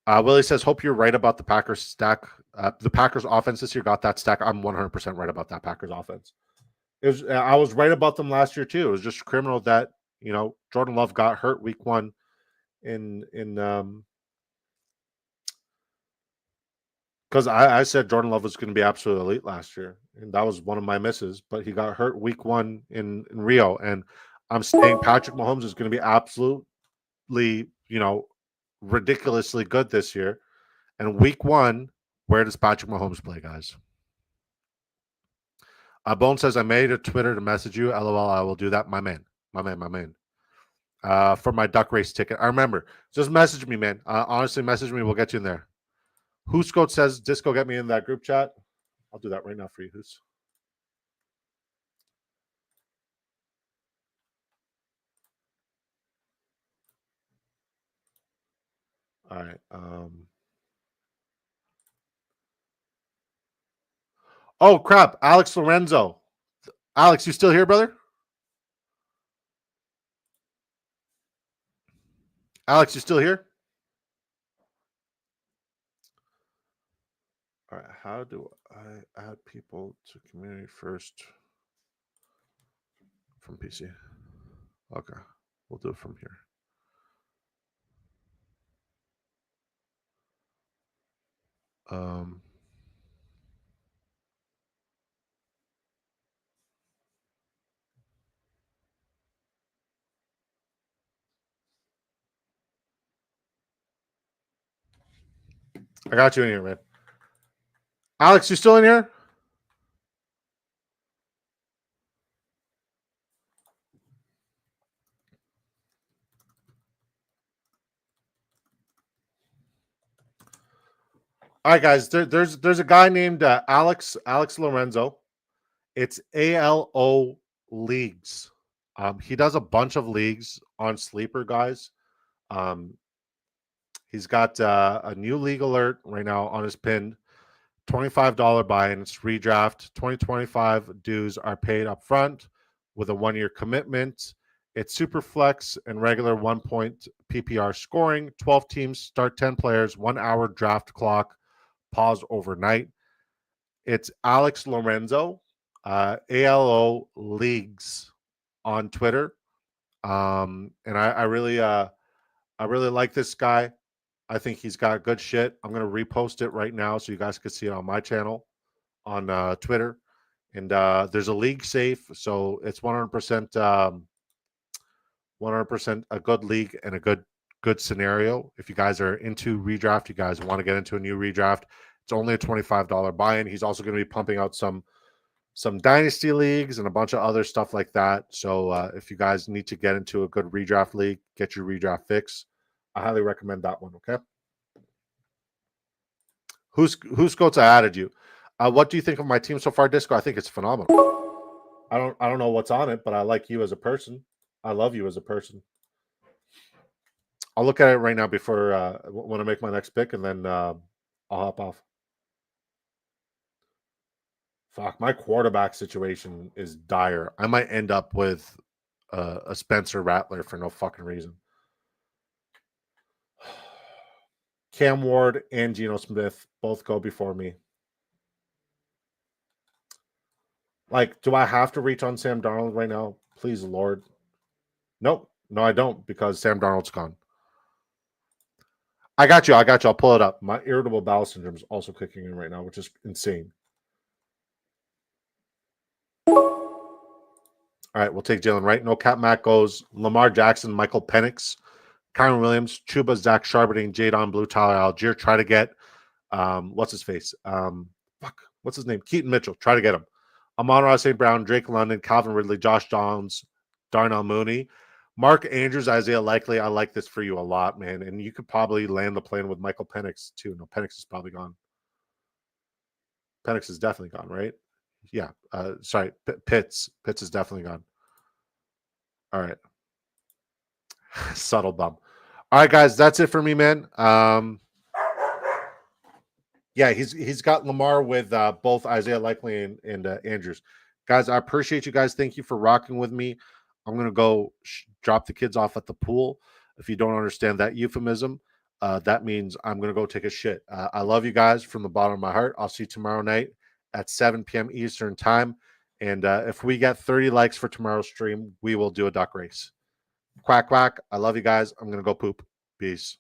Willie says, hope you're right about the Packers stack. The Packers offense this year got that stack. I'm 100% right about that Packers offense. I was right about them last year too. It was just criminal that, you know, Jordan Love got hurt week 1 because I said Jordan Love was going to be absolutely elite last year, and that was one of my misses. But he got hurt week 1 in Rio, and I'm saying Patrick Mahomes is going to be absolutely, you know, ridiculously good this year. And week 1, where does Patrick Mahomes play, guys? Bone says, I made a Twitter to message you. LOL, I will do that. My man. For my duck race ticket. I remember. Just message me, man. Honestly, message me. We'll get you in there. Who's says, Disco, get me in that group chat. I'll do that right now for you, Who's. All right. Oh, crap. Alex Lorenzo. Alex, you still here, brother? Alex, you still here? All right. How do I add people to community first from PC? Okay. We'll do it from here. I got you in here, man. Alex, you still in here? All right, guys. There's a guy named Alex Lorenzo. It's ALO leagues. He does a bunch of leagues on Sleeper, guys. He's got a new league alert right now on his pin. $25 buy-in. It's redraft. 2025 dues are paid up front with a 1-year commitment. It's super flex and regular 1-point PPR scoring. 12 teams, start 10 players, 1 hour draft clock, pause overnight. It's Alex Lorenzo, ALO Leagues on Twitter. And I really like this guy. I think he's got good shit. I'm going to repost it right now so you guys can see it on my channel on Twitter. And there's a league safe, so it's 100% 100% a good league and a good scenario. If you guys are into redraft, you guys want to get into a new redraft, it's only a $25 buy-in. He's also going to be pumping out some dynasty leagues and a bunch of other stuff like that. So if you guys need to get into a good redraft league, get your redraft fix. I highly recommend that one. Okay. Who's Goats? I added you. What do you think of my team so far, Disco? I think it's phenomenal. I don't know what's on it, but I like you as a person. I love you as a person. I'll look at it right now before when I make my next pick, and then I'll hop off. Fuck, my quarterback situation is dire. I might end up with a Spencer Rattler for no fucking reason. Cam Ward and Geno Smith both go before me. Like, do I have to reach on Sam Darnold right now? Please, Lord. Nope. No, I don't, because Sam Darnold's gone. I got you. I'll pull it up. My irritable bowel syndrome is also kicking in right now, which is insane. All right, we'll take Jalen Wright. No cap. Matt goes Lamar Jackson, Michael Penix, Kyron Williams, Chuba, Zach Charbonnet, Jadon Blue, Tyler Algier. Try to get what's his face? What's his name? Keaton Mitchell. Try to get him. Amon-Ra St. Brown, Drake London, Calvin Ridley, Josh Downs, Darnell Mooney, Mark Andrews, Isaiah Likely. I like this for you a lot, man. And you could probably land the plane with Michael Penix too. No, Penix is probably gone. Penix is definitely gone, right? Yeah. Sorry, Pitts. Pitts is definitely gone. All right. Subtle bum. All right, guys, that's it for me, man. Yeah, he's got Lamar with both Isaiah Likely and Andrews. Guys, I appreciate you guys. Thank you for rocking with me. I'm going to go drop the kids off at the pool. If you don't understand that euphemism, that means I'm going to go take a shit. I love you guys from the bottom of my heart. I'll see you tomorrow night at 7 p.m. Eastern time. And if we get 30 likes for tomorrow's stream, we will do a duck race. Quack, quack. I love you guys. I'm going to go poop. Peace.